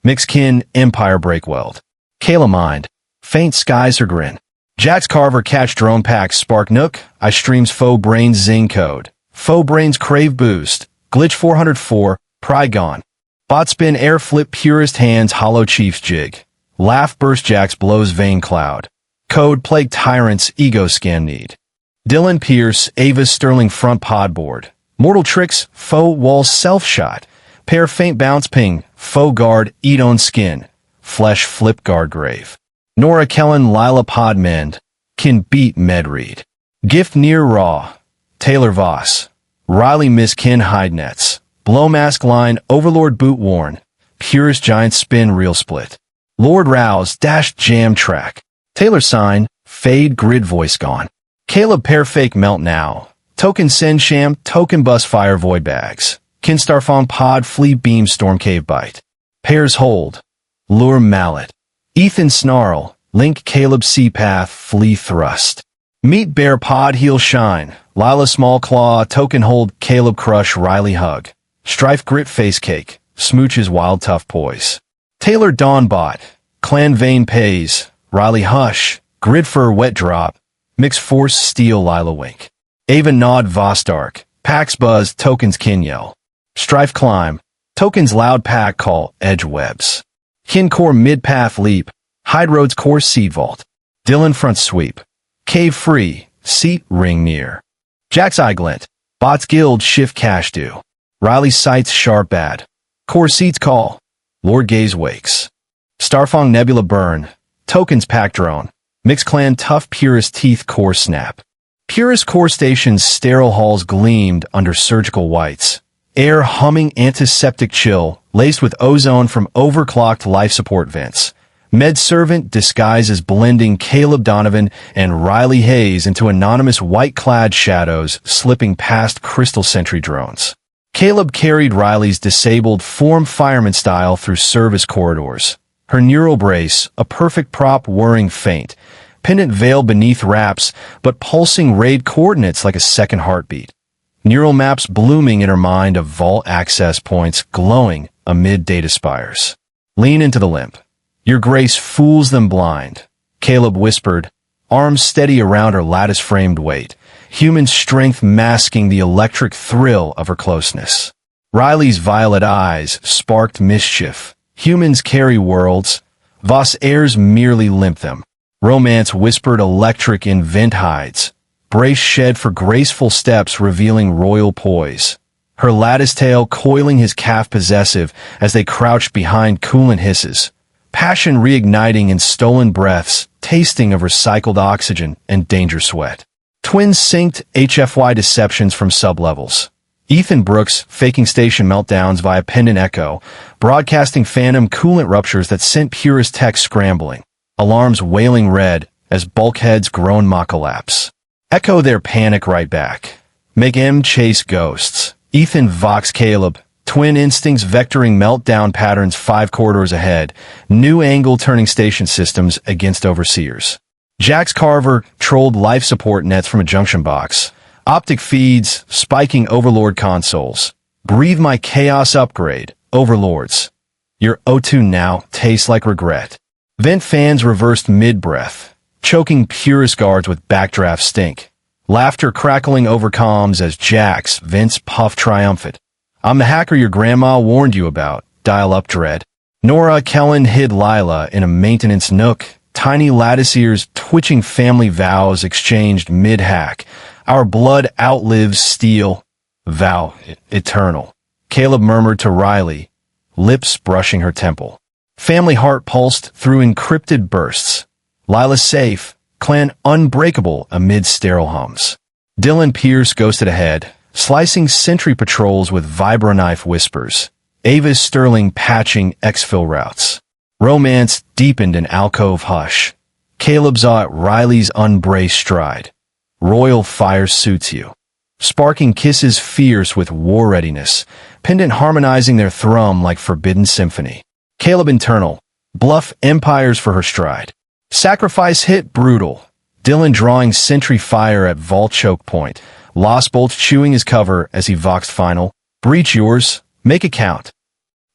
Mix kin empire break weld. Kayla mind. Faint skies her grin. Jax Carver catch drone packs spark nook. I streams faux brains zing code. Faux brains crave boost. Glitch 404. Pry gone. Bot spin air flip purest hands hollow chief's jig. Laugh burst Jax blows vein cloud. Code plague tyrants ego scan need. Dylan Pierce Ava Sterling front pod board. Mortal tricks faux wall self shot. Pair faint bounce ping. Faux guard eat on skin. Flesh flip guard grave. Nora Kellen Lila pod mend. Can beat med read. Gift near raw. Taylor Voss. Riley miss kin hide nets. Blow mask line overlord boot worn. Purest giant spin reel split. Lord rouse dash jam track. Taylor sign fade grid voice gone. Caleb pair fake melt now. Token send sham, token bus fire void bags. Kinstarfong pod flea beam storm cave bite. Pairs hold. Lure mallet. Ethan snarl. Link Caleb sea path flea thrust. Meet bear pod heel shine. Lila small claw token hold Caleb crush Riley hug. Strife grit face cake. Smooches wild tough poise. Taylor dawn bot. Clan vein pays. Riley hush. Grid fur wet drop. Mix force steel Lila wink. Ava nod Vostark. Pax buzz tokens kin yell. Strife climb. Tokens loud pack call edge webs. Kin core mid path leap. Hyde roads core seed vault. Dylan front sweep. Cave free. Seat ring near. Jack's eye glint. Bots guild shift cash do. Riley sights sharp bad. Core seats call. Lord gaze wakes. Starfong nebula burn. Tokens pack drone. Mix clan tough purist teeth core snap. Purist core station's sterile halls gleamed under surgical whites. Air humming antiseptic chill, laced with ozone from overclocked life support vents. Med servant disguises blending Caleb Donovan and Riley Hayes into anonymous white-clad shadows slipping past Crystal Sentry drones. Caleb carried Riley's disabled form fireman style through service corridors. Her neural brace, a perfect prop whirring faint. Pendant veil beneath wraps, but pulsing raid coordinates like a second heartbeat. Neural maps blooming in her mind of vault access points glowing amid data spires. Lean into the limp. Your grace fools them blind. Caleb whispered, arms steady around her lattice-framed weight, human strength masking the electric thrill of her closeness. Riley's violet eyes sparked mischief. Humans carry worlds. Voss airs merely limp them. Romance whispered electric in vent hides. Brace shed for graceful steps revealing royal poise. Her lattice tail coiling his calf possessive as they crouched behind coolant hisses. Passion reigniting in stolen breaths, tasting of recycled oxygen and danger sweat. Twins synced HFY deceptions from sublevels. Ethan Brooks faking station meltdowns via pendant echo, broadcasting phantom coolant ruptures that sent purist tech scrambling. Alarms wailing red as bulkheads groan mock collapse. Echo their panic right back. Make M chase ghosts. Ethan vox Caleb. Twin instincts vectoring meltdown patterns 5 corridors ahead. New angle turning station systems against overseers. Jax Carver trolled life support nets from a junction box. Optic feeds spiking overlord consoles. Breathe my chaos upgrade, overlords. Your O2 now tastes like regret. Vent fans reversed mid-breath. Choking purist guards with backdraft stink. Laughter crackling over comms as Jax vents puff triumphant. I'm the hacker your grandma warned you about. Dial up dread. Nora Kellen hid Lila in a maintenance nook. Tiny lattice ears twitching family vows exchanged mid-hack. Our blood outlives steel. Vow eternal. Caleb murmured to Riley, lips brushing her temple. Family heart pulsed through encrypted bursts. Lila safe, clan unbreakable amid sterile hums. Dylan Pierce ghosted ahead, slicing sentry patrols with vibroknife whispers. Ava's Sterling patching exfil routes. Romance deepened in alcove hush. Caleb saw at Riley's unbraced stride. Royal fire suits you. Sparking kisses fierce with war readiness, pendant harmonizing their thrum like forbidden symphony. Caleb internal, bluff empires for her stride. Sacrifice hit brutal. Dylan drawing sentry fire at vault choke point. Lost Bolt chewing his cover as he voxed final. Breach yours. Make it count.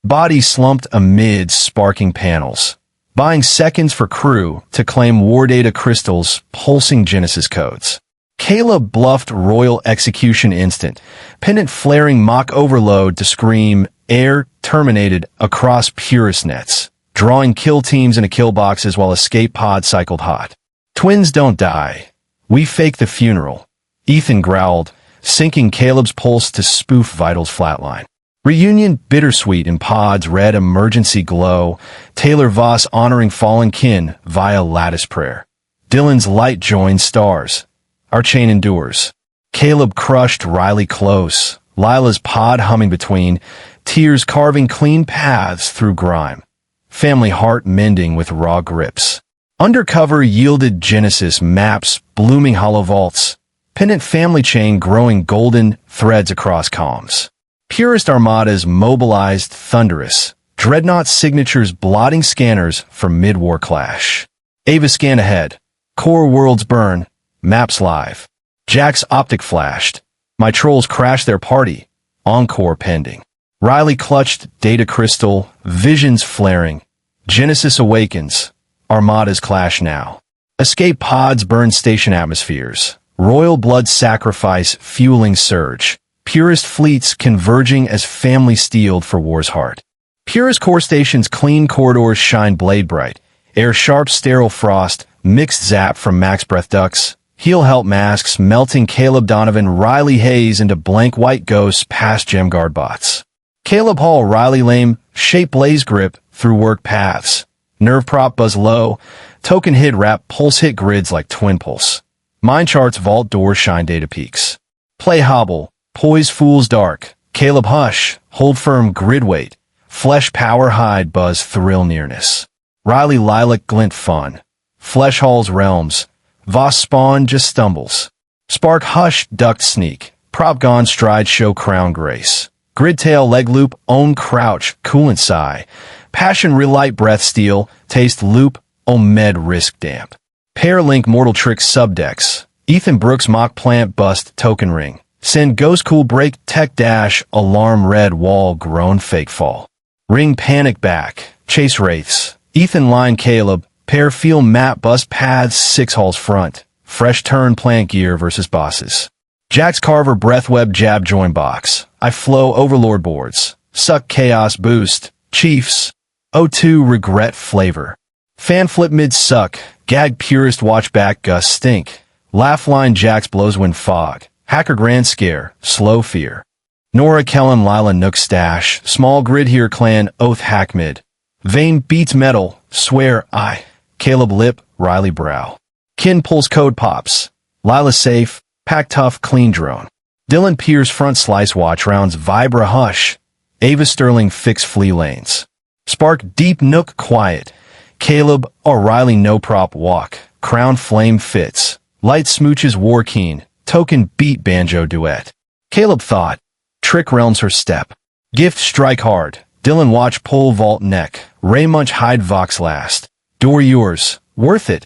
Body slumped amid sparking panels. Buying seconds for crew to claim war data crystals, pulsing Genesis codes. Caleb bluffed royal execution instant. Pendant flaring mock overload to scream air terminated across purist nets. Drawing kill teams into kill boxes while escape pod cycled hot. Twins don't die. We fake the funeral. Ethan growled, sinking Caleb's pulse to spoof Vital's flatline. Reunion bittersweet in pods red emergency glow. Taylor Voss honoring fallen kin via lattice prayer. Dylan's light joins stars. Our chain endures. Caleb crushed Riley close. Lila's pod humming between. Tears carving clean paths through grime. Family heart mending with raw grips. Undercover yielded Genesis maps, blooming hollow vaults. Pendant family chain growing golden threads across comms. Purist armadas mobilized thunderous. Dreadnought signatures blotting scanners for mid-war clash. Ava scan ahead. Core worlds burn. Maps live. Jack's optic flashed. My trolls crashed their party. Encore pending. Riley clutched data crystal. Visions flaring. Genesis awakens. Armadas clash now. Escape pods burn station atmospheres. Royal blood sacrifice fueling surge. Purist fleets converging as family steeled for war's heart. Purist core stations clean corridors shine blade bright. Air sharp sterile frost. Mixed zap from max breath ducts. Heal help masks melting Caleb Donovan Riley Hayes into blank white ghosts past Gemguard bots. Caleb Hall Riley lame. Shape blaze grip through work paths. Nerve prop buzz low. Token hit wrap pulse hit grids like twin pulse. Mind charts vault doors shine data peaks. Play hobble. Poise fool's dark. Caleb hush. Hold firm grid weight. Flesh power hide buzz thrill nearness. Riley lilac glint fun. Flesh halls realms. Voss spawn just stumbles. Spark hush ducked sneak. Prop gone stride show crown grace. Grid tail leg loop own crouch coolant sigh. Passion relight breath steal. Taste loop omed risk damp. Pair link mortal trick subdex. Ethan Brooks mock plant bust token ring. Send ghost cool break tech dash alarm red wall groan fake fall. Ring panic back. Chase wraiths. Ethan line Caleb. Pair feel map bust paths 6 halls front. Fresh turn plant gear versus bosses. Jax Carver breath web jab join box. I flow overlord boards. Suck chaos boost. Chiefs. O2 regret flavor. Fan flip mid suck. Gag purist watch back gust stink. Laugh line Jax blows wind fog. Hacker grand scare. Slow fear. Nora Kellen Lila Nook stash. Small grid here clan oath hack mid. Vane beats metal. Swear I. Caleb lip. Riley brow. Kin pulls code pops. Lila safe. Pack tough clean drone. Dylan Pierce front slice watch rounds Vibra hush. Ava Sterling fix flea lanes. Spark deep nook quiet. Caleb O'Reilly no prop walk. Crown flame fits. Light smooches war keen. Token beat banjo duet. Caleb thought. Trick realms her step. Gift strike hard. Dylan watch pull vault neck. Ray munch hide vox last. Door yours. Worth it.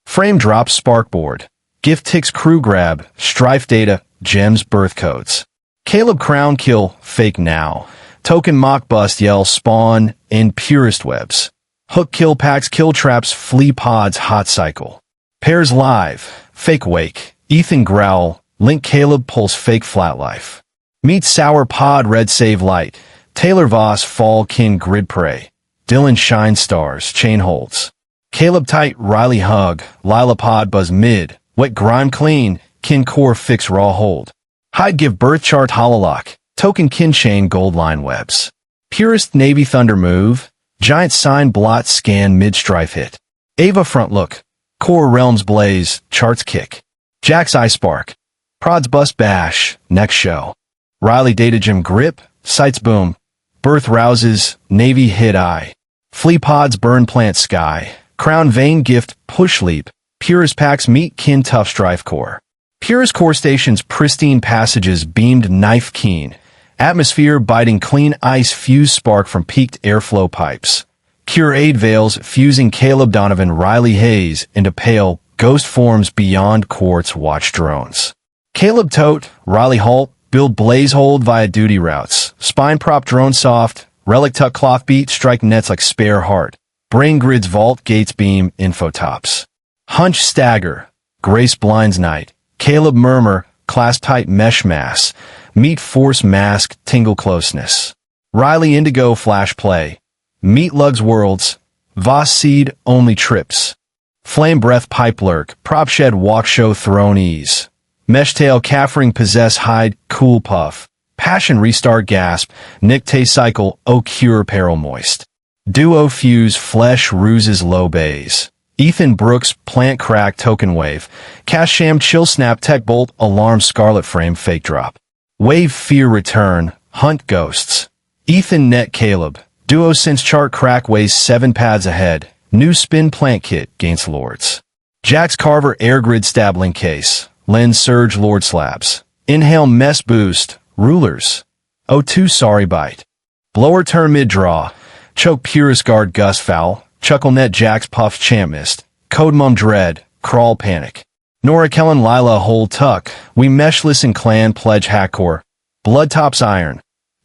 Frame drops sparkboard. Gift ticks crew grab. Strife data. Gems birth codes. Caleb crown kill. Fake now. Token mock bust yell spawn in purist webs. Hook kill packs kill traps flea pods hot cycle. Pairs live. Fake wake. Ethan growl. Link Caleb pulse fake flat life. Meet sour pod red save light. Taylor Voss fall kin grid prey. Dylan shine stars chain holds. Caleb tight Riley hug. Lila pod buzz mid. Wet grime clean. Kin core fix raw hold. Hide give birth chart hololock. Token kin chain gold line webs. Purist Navy thunder move. Giant sign blot scan mid strife hit. Ava front look. Core realms blaze. Charts kick. Jack's eye spark. Prods bust bash. Next show. Riley data gym grip. Sights boom. Birth rouses. Navy hit eye. Flea pods burn plant sky. Crown vein gift push leap. Purist packs meet kin tough strife core. Purist core stations pristine passages beamed knife keen. Atmosphere biting clean ice fuse spark from peaked airflow pipes. Cure aid veils fusing Caleb Donovan Riley Hayes into pale ghost forms beyond quartz watch drones. Caleb tote Riley halt build blaze hold via duty routes. Spine prop drone soft. Relic tuck cloth beat strike nets like spare heart. Brain grids vault gates beam info tops. Hunch stagger. Grace blinds night. Caleb murmur. Clasp tight mesh mass. Meet force mask tingle closeness. Riley indigo flash play. Meet lugs worlds. Voss seed only trips. Flame breath pipe lurk. Prop shed walk show throne ease. Mesh tail caffering possess hide cool puff. Passion restart gasp. Nick tay cycle oh cure peril moist. Duo fuse flesh ruses low bays. Ethan Brooks plant crack token wave. Cash sham chill snap tech bolt alarm scarlet frame fake drop. Wave fear return. Hunt ghosts. Ethan net Caleb. Duo since chart crack weighs 7 pads ahead. New spin plant kit gains lords. Jax Carver air grid stabling case. Lens surge lord slabs. Inhale mess boost. Rulers. O2 sorry bite. Blower turn mid draw. Choke purist guard gust foul. Chuckle net Jax puff champ mist. Code mum dread. Crawl panic. Nora Kellen Lila hold tuck. We meshless in clan pledge hackcore. Blood tops iron.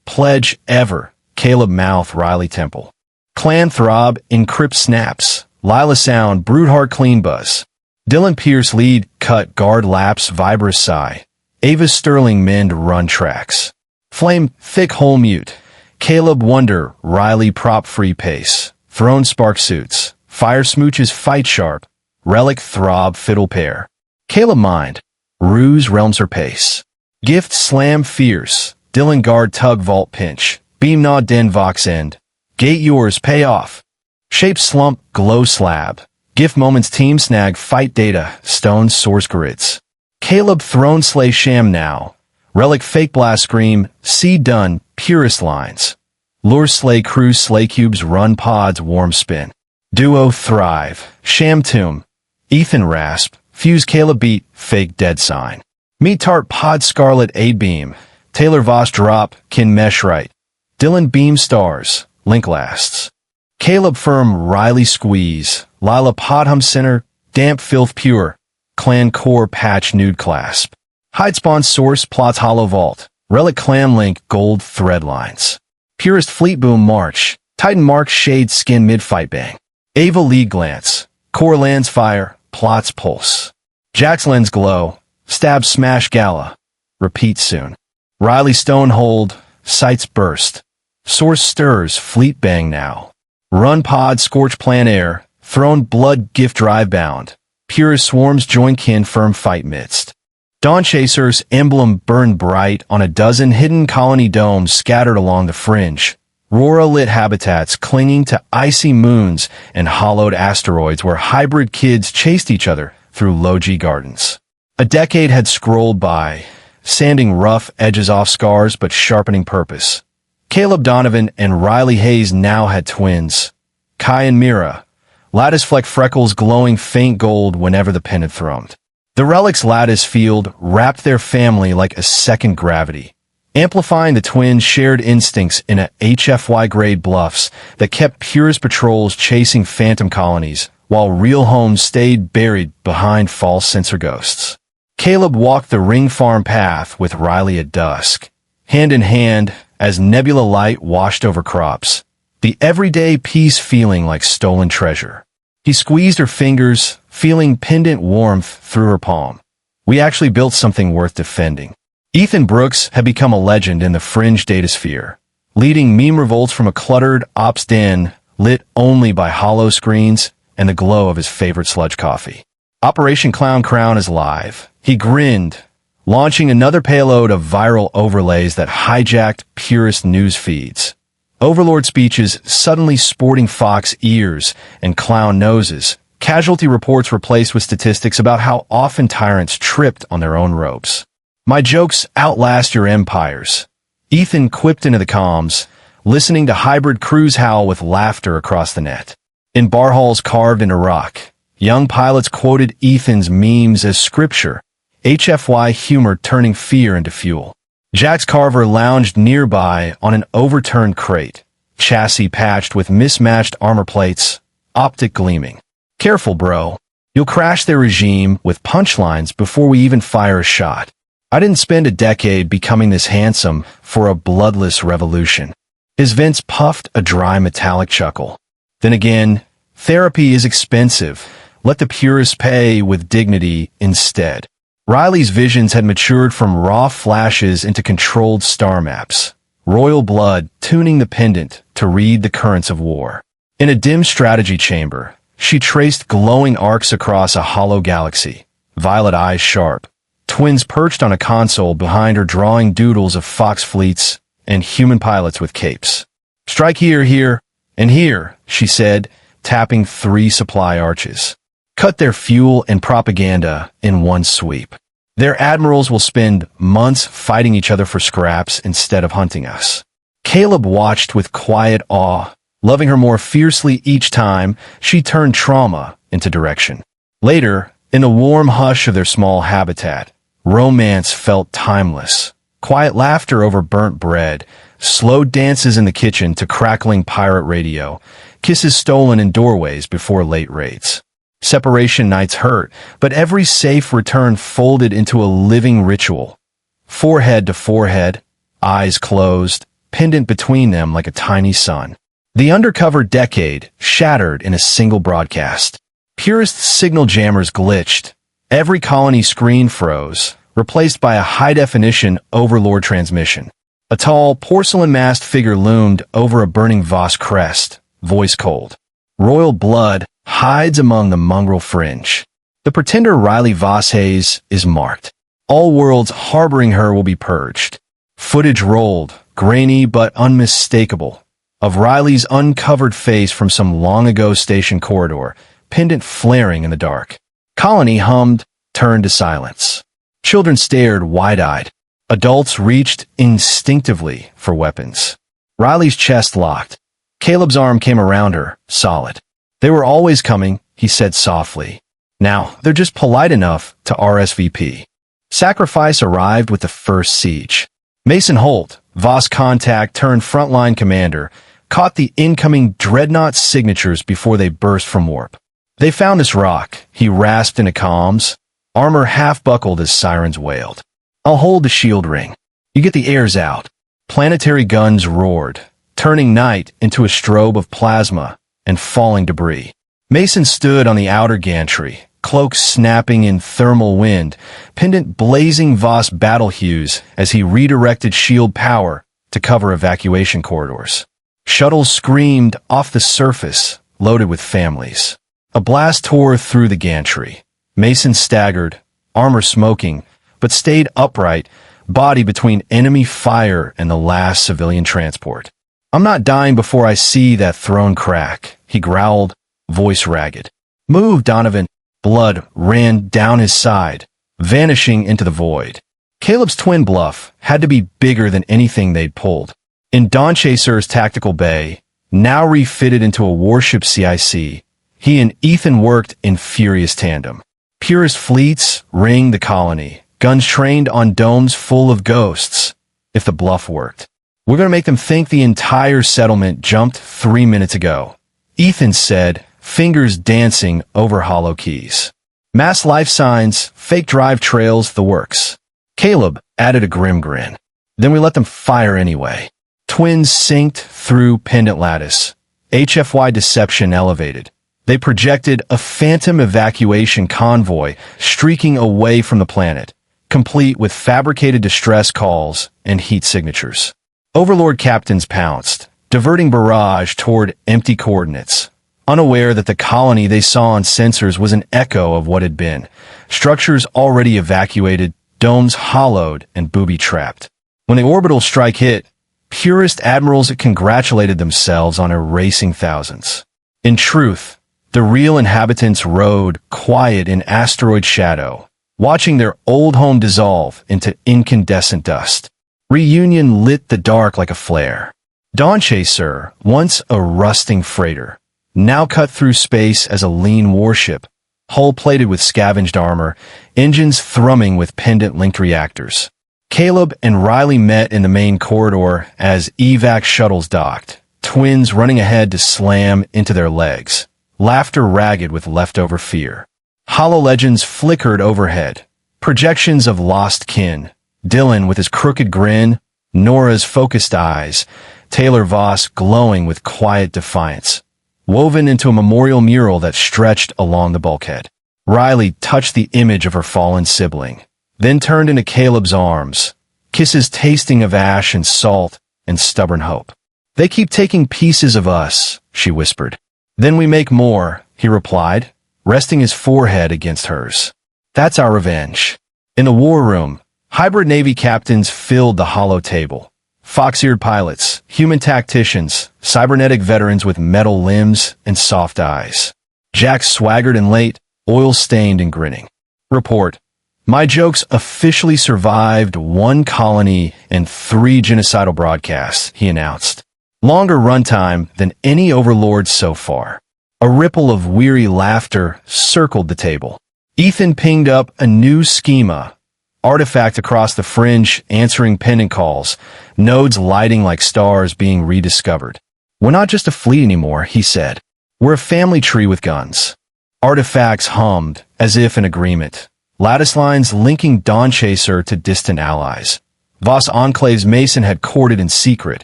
Pledge ever. Caleb mouth Riley temple. Clan throb encrypt snaps. Lila sound broodheart clean buzz. Dylan Pierce lead cut guard laps vibrous sigh. Ava Sterling mend run tracks. Flame thick hole mute. Caleb wonder Riley prop free pace. Throne spark suits. Fire smooches fight sharp. Relic throb fiddle pair. Caleb mind. Ruse realms her pace. Gift slam fierce. Dylan guard tug vault pinch. Beam nod den vox end. Gate yours pay off. Shape slump glow slab. Gift moments team snag fight data stones source grids. Caleb throne slay sham now. Relic fake blast scream seed done purest lines. Lure slay cruise slay cubes run pods warm spin. Duo thrive. Sham tomb. Ethan rasp. Fuse Caleb beat fake dead sign. Meet tart pod scarlet aid beam. Taylor Voss drop kin mesh right. Dylan beam stars. Link lasts. Caleb firm Riley squeeze. Lila podhum center. Damp filth pure. Clan core patch nude clasp. Hide spawn source plots hollow vault. Relic clan link gold thread lines. Purist fleet boom march. Titan mark shade skin mid fight bang. Ava lead glance. Core lands fire. Plots pulse. Jax lens glow. Stab smash gala. Repeat soon. Riley stone hold. Sights burst. Source stirs fleet bang now. Run pod scorch plan air. Throne blood gift drive bound. Purist swarms join kin firm fight midst. Dawn chasers emblem burn bright on a dozen hidden colony domes scattered along the fringe. Aurora lit habitats clinging to icy moons and hollowed asteroids where hybrid kids chased each other through low-G gardens. A decade had scrolled by, sanding rough edges off scars but sharpening purpose. Caleb Donovan and Riley Hayes now had twins. Kai and Mira. Lattice fleck freckles glowing faint gold whenever the pen had thrown. The relic's lattice field wrapped their family like a second gravity, amplifying the twins' shared instincts in a HFY-grade bluffs that kept purest patrols chasing phantom colonies, while real homes stayed buried behind false sensor ghosts. Caleb walked the ring farm path with Riley at dusk, hand in hand as nebula light washed over crops, the everyday peace feeling like stolen treasure. He squeezed her fingers, feeling pendant warmth through her palm. We actually built something worth defending. Ethan Brooks had become a legend in the fringe datasphere, leading meme revolts from a cluttered ops den lit only by hollow screens and the glow of his favorite sludge coffee. Operation Clown Crown is live. He grinned, launching another payload of viral overlays that hijacked purist news feeds. Overlord speeches suddenly sporting fox ears and clown noses. Casualty reports replaced with statistics about how often tyrants tripped on their own ropes. My jokes outlast your empires. Ethan quipped into the comms, listening to hybrid crews howl with laughter across the net. In bar halls carved into rock, young pilots quoted Ethan's memes as scripture, HFY humor turning fear into fuel. Jax Carver lounged nearby on an overturned crate, chassis patched with mismatched armor plates, optic gleaming. Careful, bro. You'll crash their regime with punchlines before we even fire a shot. I didn't spend a decade becoming this handsome for a bloodless revolution. His vents puffed a dry metallic chuckle. Then again, therapy is expensive. Let the purists pay with dignity instead. Riley's visions had matured from raw flashes into controlled star maps. Royal blood tuning the pendant to read the currents of war. In a dim strategy chamber, she traced glowing arcs across a hollow galaxy, violet eyes sharp. Twins perched on a console behind her drawing doodles of fox fleets and human pilots with capes. Strike here, here, and here, she said, tapping 3 supply arches. Cut their fuel and propaganda in one sweep. Their admirals will spend months fighting each other for scraps instead of hunting us. Caleb watched with quiet awe, loving her more fiercely each time she turned trauma into direction. Later, in the warm hush of their small habitat, romance felt timeless. Quiet laughter over burnt bread, slow dances in the kitchen to crackling pirate radio, kisses stolen in doorways before late raids. Separation nights hurt, but every safe return folded into a living ritual. Forehead to forehead, eyes closed, pendant between them like a tiny sun. The undercover decade shattered in a single broadcast. Purist signal jammers glitched. Every colony screen froze, replaced by a high-definition Overlord transmission. A tall, porcelain-masked figure loomed over a burning Voss crest, voice cold. Royal blood hides among the mongrel fringe. The pretender Riley Voss-Hayes is marked. All worlds harboring her will be purged. Footage rolled, grainy but unmistakable, of Riley's uncovered face from some long-ago station corridor, pendant flaring in the dark. Colony hummed, turned to silence. Children stared wide-eyed. Adults reached instinctively for weapons. Riley's chest locked. Caleb's arm came around her, solid. They were always coming, he said softly. Now, they're just polite enough to RSVP. Sacrifice arrived with the first siege. Mason Holt, Voss contact turned frontline commander, caught the incoming dreadnought signatures before they burst from warp. They found this rock, he rasped into comms. Armor half-buckled as sirens wailed. I'll hold the shield ring. You get the airs out. Planetary guns roared, turning night into a strobe of plasma and falling debris. Mason stood on the outer gantry, cloak snapping in thermal wind, pendant blazing Voss battle hues as he redirected shield power to cover evacuation corridors. Shuttles screamed off the surface, loaded with families. A blast tore through the gantry. Mason staggered, armor smoking, but stayed upright, body between enemy fire and the last civilian transport. I'm not dying before I see that throne crack, he growled, voice ragged. Move, Donovan. Blood ran down his side, vanishing into the void. Caleb's twin bluff had to be bigger than anything they'd pulled. In Dawn Chaser's tactical bay, now refitted into a warship CIC, he and Ethan worked in furious tandem. Purist fleets ringed the colony, guns trained on domes full of ghosts. If the bluff worked, we're going to make them think the entire settlement jumped 3 minutes ago, Ethan said, fingers dancing over hollow keys. Mass life signs, fake drive trails, the works. Caleb added a grim grin. Then we let them fire anyway. Twins synced through pendant lattice. HFY deception elevated. They projected a phantom evacuation convoy streaking away from the planet, complete with fabricated distress calls and heat signatures. Overlord captains pounced, diverting barrage toward empty coordinates, unaware that the colony they saw on sensors was an echo of what had been. Structures already evacuated, domes hollowed and booby-trapped. When the orbital strike hit, purist admirals congratulated themselves on erasing thousands. In truth, the real inhabitants rode quiet in asteroid shadow, watching their old home dissolve into incandescent dust. Reunion lit the dark like a flare. Dawn Chaser, once a rusting freighter, now cut through space as a lean warship, hull plated with scavenged armor, engines thrumming with pendant-linked reactors. Caleb and Riley met in the main corridor as evac shuttles docked, twins running ahead to slam into their legs, laughter ragged with leftover fear. HoloLegends flickered overhead, projections of lost kin, Dylan with his crooked grin, Nora's focused eyes, Taylor Voss glowing with quiet defiance, woven into a memorial mural that stretched along the bulkhead. Riley touched the image of her fallen sibling, then turned into Caleb's arms, kisses tasting of ash and salt and stubborn hope. They keep taking pieces of us, she whispered. Then we make more, he replied, resting his forehead against hers. That's our revenge. In the war room, hybrid Navy captains filled the hollow table. Fox-eared pilots, human tacticians, cybernetic veterans with metal limbs and soft eyes. Jack swaggered and late, oil-stained and grinning. Report. My jokes officially survived 1 colony and 3 genocidal broadcasts, he announced. Longer runtime than any Overlord so far. A ripple of weary laughter circled the table. Ethan pinged up a new schema. Artifact across the fringe, answering pendant calls. Nodes lighting like stars being rediscovered. We're not just a fleet anymore, he said. We're a family tree with guns. Artifacts hummed, as if in agreement. Lattice lines linking Dawn Chaser to distant allies. Voss Enclave's Mason had courted in secret.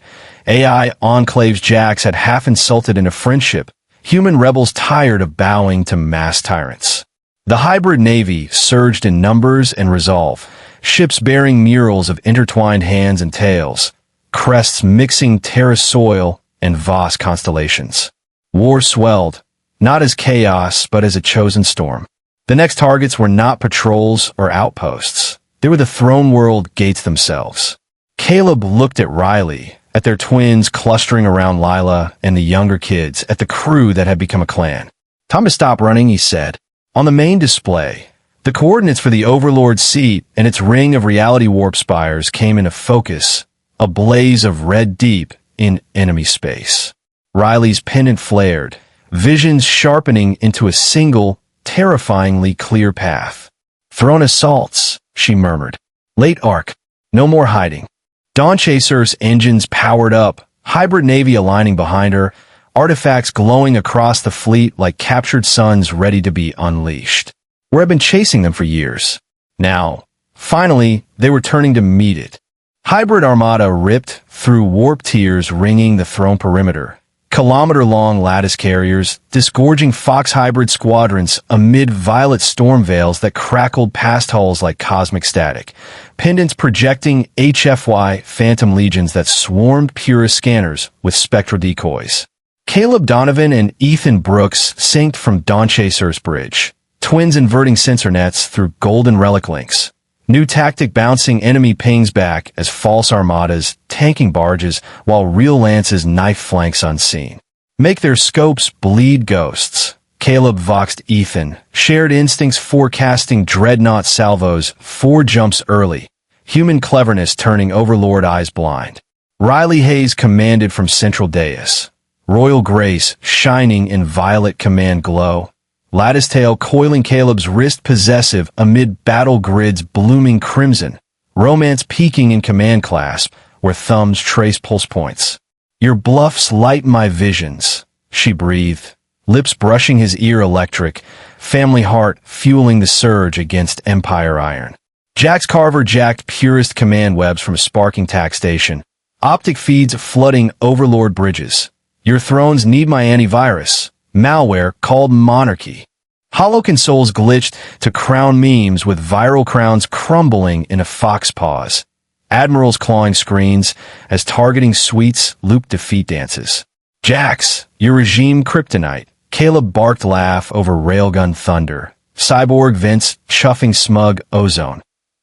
AI Enclave's Jax had half insulted in a friendship. Human rebels tired of bowing to mass tyrants. The hybrid navy surged in numbers and resolve. Ships bearing murals of intertwined hands and tails. Crests mixing Terra soil and Voss constellations. War swelled, not as chaos, but as a chosen storm. The next targets were not patrols or outposts. They were the throne world gates themselves. Caleb looked at Riley, at their twins clustering around Lila and the younger kids, at the crew that had become a clan. Time to stop running, he said. On the main display, the coordinates for the Overlord seat and its ring of reality warp spires came into focus, a blaze of red deep in enemy space. Riley's pendant flared, visions sharpening into a single, terrifyingly clear path. Throne assaults, she murmured. Late arc. No more hiding. Dawn Chaser's engines powered up, hybrid navy aligning behind her, artifacts glowing across the fleet like captured suns ready to be unleashed. Where I've been chasing them for years. Now, finally, they were turning to meet it. Hybrid armada ripped through warp tiers ringing the throne perimeter. Kilometer-long lattice carriers, disgorging Fox hybrid squadrons amid violet storm veils that crackled past hulls like cosmic static. Pendants projecting HFY phantom legions that swarmed Purist scanners with spectral decoys. Caleb Donovan and Ethan Brooks synced from Dawn Chaser's bridge. Twins inverting sensor nets through golden relic links. New tactic bouncing enemy pings back as false armadas, tanking barges, while real lances knife flanks unseen. Make their scopes bleed ghosts. Caleb voxed Ethan, shared instincts forecasting dreadnought salvos, 4 jumps early. Human cleverness turning Overlord eyes blind. Riley Hayes commanded from Central Dais. Royal Grace shining in violet command glow. Lattice tail coiling Caleb's wrist possessive amid battle grids blooming crimson. Romance peaking in command clasp, where thumbs trace pulse points. Your bluffs light my visions, she breathed, lips brushing his ear electric, family heart fueling the surge against Empire Iron. Jax Carver jacked Purist command webs from a sparking tack station. Optic feeds flooding Overlord bridges. Your thrones need my antivirus. Malware called Monarchy. Hollow consoles glitched to crown memes with viral crowns crumbling in a fox paws. Admirals clawing screens as targeting suites looped defeat dances. Jax, your regime kryptonite. Caleb barked laugh over railgun thunder. Cyborg vents chuffing smug ozone.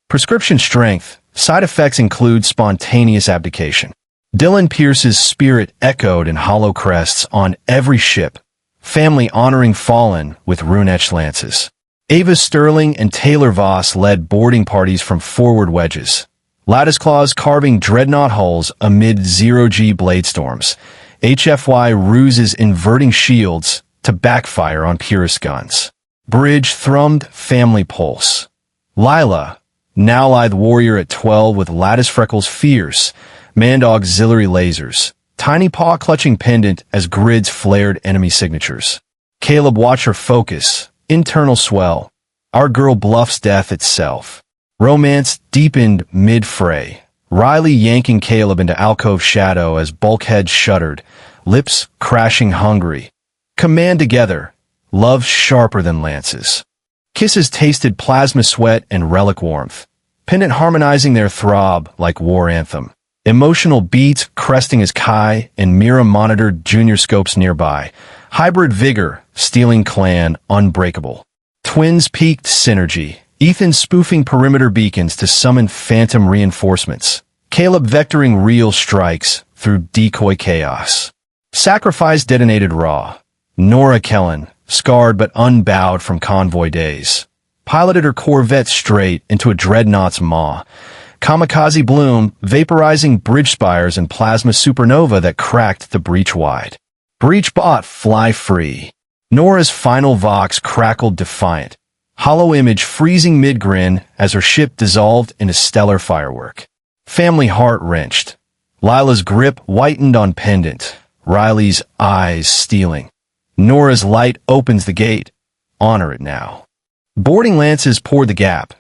Prescription strength. Side effects include spontaneous abdication. Dylan Pierce's spirit echoed in hollow crests on every ship. Family honoring fallen with rune-etched lances. Ava Sterling and Taylor Voss led boarding parties from forward wedges. Lattice claws carving dreadnought hulls amid zero-G blade storms. HFY ruses inverting shields to backfire on Purist guns. Bridge thrummed family pulse. Lila, now lithe warrior at 12 with lattice freckles fierce. Manned auxiliary lasers. Tiny paw clutching pendant as grids flared enemy signatures. Caleb watched her focus. Internal swell. Our girl bluffs death itself. Romance deepened mid-fray. Riley yanking Caleb into alcove shadow as bulkheads shuddered. Lips crashing hungry. Command together. Love sharper than lances. Kisses tasted plasma sweat and relic warmth. Pendant harmonizing their throb like war anthem. Emotional beats cresting as Kai and Mira monitored junior scopes nearby. Hybrid vigor, stealing clan, unbreakable. Twins peaked synergy. Ethan spoofing perimeter beacons to summon phantom reinforcements. Caleb vectoring real strikes through decoy chaos. Sacrifice detonated raw. Nora Kellen, scarred but unbowed from convoy days. Piloted her Corvette straight into a dreadnought's maw. Kamikaze Bloom, vaporizing bridge spires and plasma supernova that cracked the breach wide. Breach bot fly free. Nora's final vox crackled defiant. Hollow image freezing mid-grin as her ship dissolved in a stellar firework. Family heart wrenched. Lila's grip whitened on pendant. Riley's eyes stealing. Nora's light opens the gate. Honor it now. Boarding lances poured the gap.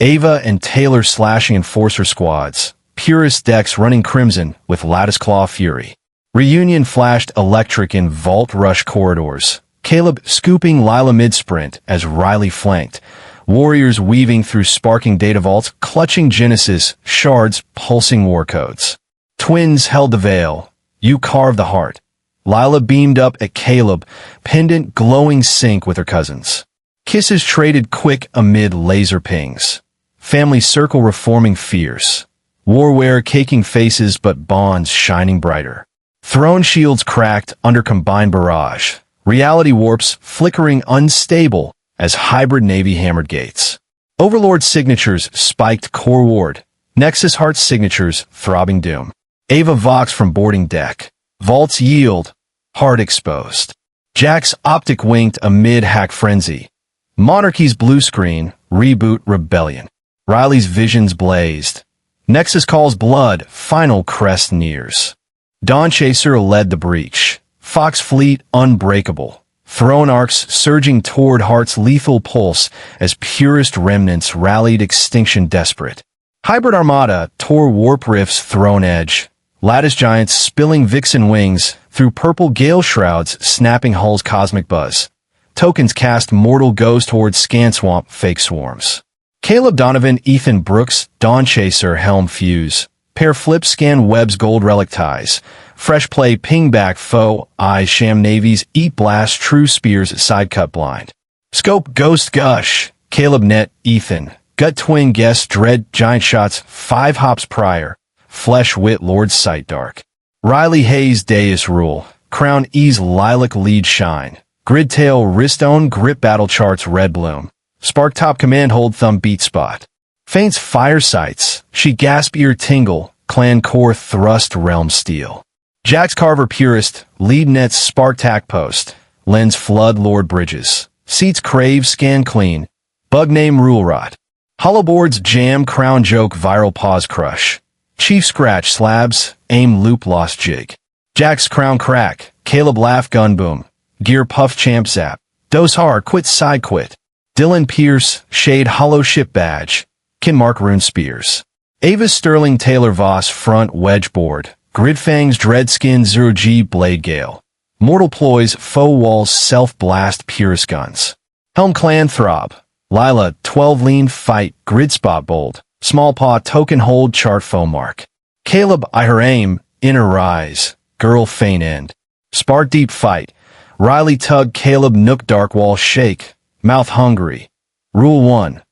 Ava and Taylor slashing enforcer squads. Purist decks running crimson with lattice claw fury. Reunion flashed electric in vault rush corridors. Caleb scooping Lila mid-sprint as Riley flanked. Warriors weaving through sparking data vaults, clutching Genesis, shards, pulsing war codes. Twins held the veil. You carved the heart. Lila beamed up at Caleb, pendant glowing sync with her cousins. Kisses traded quick amid laser pings. Family circle reforming fierce. Warwear caking faces but bonds shining brighter. Throne shields cracked under combined barrage. Reality warps flickering unstable as hybrid navy hammered gates. Overlord signatures spiked core ward. Nexus heart signatures throbbing doom. Ava Vox from boarding deck. Vaults yield. Heart exposed. Jack's optic winked amid hack frenzy. Monarchy's blue screen. Reboot rebellion. Riley's visions blazed. Nexus calls blood. Final crest nears. Dawn Chaser led the breach. Fox Fleet unbreakable. Throne arcs surging toward Heart's lethal pulse as purest remnants rallied extinction desperate. Hybrid Armada tore warp rifts throne edge. Lattice giants spilling vixen wings through purple gale shrouds snapping hulls cosmic buzz. Tokens cast mortal goes toward scan swamp fake swarms. Caleb Donovan, Ethan Brooks, Dawn Chaser, Helm Fuse. Pair flip scan webs gold relic ties. Fresh play ping back foe, eyes sham navies, eat blast true spears side cut blind. Scope ghost gush, Caleb net, Ethan. Gut twin guess dread giant shots, 5 hops prior. Flesh wit lord sight dark. Riley Hayes Deus rule. Crown ease lilac lead shine. Grid tail wristone grip battle charts red bloom. Spark top command hold thumb beat spot. Faints fire sights. She gasp ear tingle. Clan core thrust realm steel. Jax Carver purist. Lead nets spark tack post. Lens flood lord bridges. Seats crave scan clean. Bug name rule rot. Hollowboards jam crown joke viral pause crush. Chief scratch slabs aim loop lost jig. Jax crown crack. Caleb laugh gun boom. Gear puff champ zap. Dose hard quit side quit. Dylan Pierce, Shade Hollow Ship Badge, Kinmark Rune Spears. Ava Sterling Taylor Voss Front Wedge Board, Gridfangs Dread Skin 0G Blade Gale. Mortal Ploys Foe Walls Self Blast Purist Guns. Helm Clan Throb, Lila 12 Lean Fight Grid Spot Bold, Small Paw Token Hold Chart Foe Mark. Caleb I Her Aim, Inner Rise, Girl Feign End. Spark Deep Fight, Riley Tug Caleb Nook Dark Wall Shake. Mouth Hungry. Rule 1.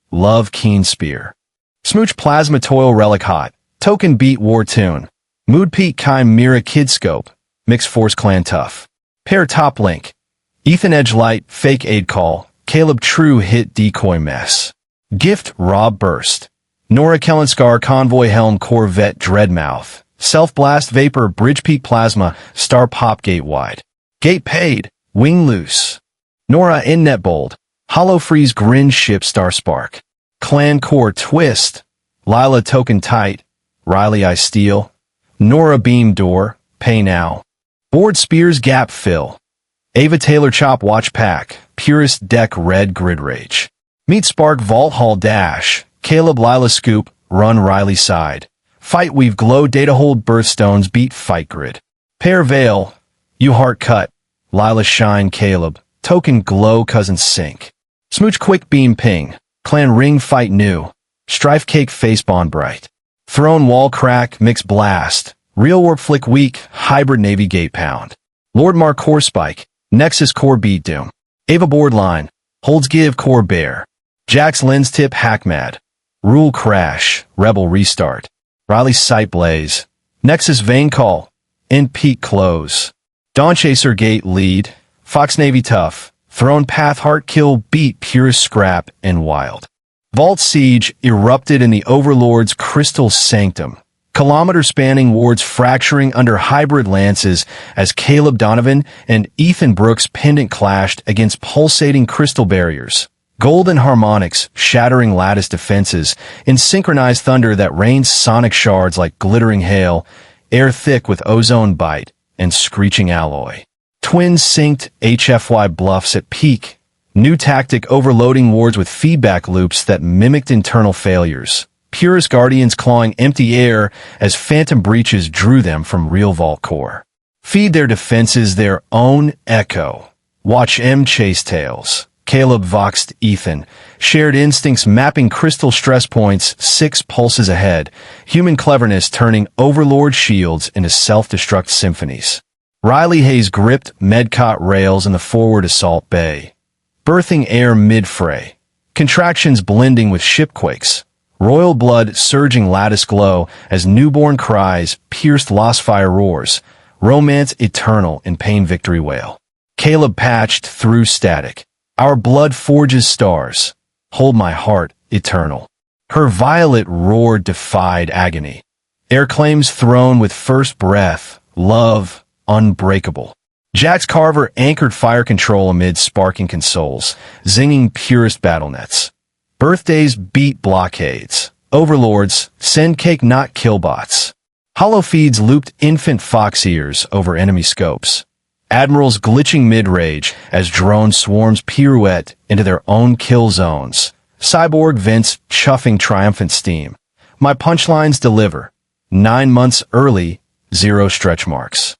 Love Keen Spear. Smooch Plasma Toil Relic Hot. Token Beat War Tune. Mood Peak Chimera Kid Scope. Mix Force Clan Tough. Pair Top Link. Ethan Edge Light Fake Aid Call. Caleb True Hit Decoy Mess. Gift Rob Burst. Nora Kellen Scar Convoy Helm Corvette Dreadmouth. Self Blast Vapor Bridge Peak Plasma Star Pop Gate Wide. Gate Paid. Wing Loose. Nora in Netbold. Hollow Freeze Grin Ship Star Spark. Clan Core Twist. Lila Token Tight. Riley I Steal. Nora Beam Door. Pay Now. Board Spears Gap Fill. Ava Taylor Chop Watch Pack. Purist Deck Red Grid Rage. Meet Spark Vault Hall Dash. Caleb Lila Scoop. Run Riley Side. Fight Weave Glow Data Hold Birthstones Beat Fight Grid. Pair Veil. You Heart Cut. Lila Shine Caleb. Token Glow Cousin Sync. Smooch Quick Beam Ping. Clan Ring Fight New. Strife Cake Face Bond Bright. Throne Wall Crack Mix Blast. Real Warp Flick Weak Hybrid Navy Gate Pound. Lord Mark Core Spike. Nexus Core Beat Doom. Ava Board Line. Holds Give Core Bear. Jax Lens Tip Hack Mad. Rule Crash. Rebel Restart. Riley Sight Blaze. Nexus Vein Call. End Peak Close. Dawn Chaser Gate Lead. Fox Navy Tough, Throne Path Heart Kill Beat Purest Scrap and Wild. Vault Siege erupted in the Overlord's crystal sanctum, kilometer-spanning wards fracturing under hybrid lances as Caleb Donovan and Ethan Brooks' pendant clashed against pulsating crystal barriers. Golden harmonics shattering lattice defenses in synchronized thunder that rains sonic shards like glittering hail, air thick with ozone bite and screeching alloy. Twins synced HFY bluffs at peak. New tactic overloading wards with feedback loops that mimicked internal failures. Purist Guardians clawing empty air as phantom breaches drew them from real vault core. Feed their defenses their own echo. Watch M chase tails. Caleb voxed Ethan. Shared instincts mapping crystal stress points 6 pulses ahead. Human cleverness turning overlord shields into self-destruct symphonies. Riley Hayes gripped Medcot rails in the forward assault bay. Birthing air mid-fray. Contractions blending with shipquakes. Royal blood surging lattice glow as newborn cries pierced lost fire roars. Romance eternal in pain victory wail. Caleb patched through static. Our blood forges stars. Hold my heart eternal. Her violet roar defied agony. Air claims throne with first breath. Love unbreakable. Jax Carver anchored fire control amid sparking consoles, zinging purest battle nets. Birthdays beat blockades. Overlords send cake not killbots. Hollow feeds looped infant fox ears over enemy scopes. Admirals glitching mid-rage as drone swarms pirouette into their own kill zones. Cyborg vents chuffing triumphant steam. My punchlines deliver. 9 months early, 0 stretch marks.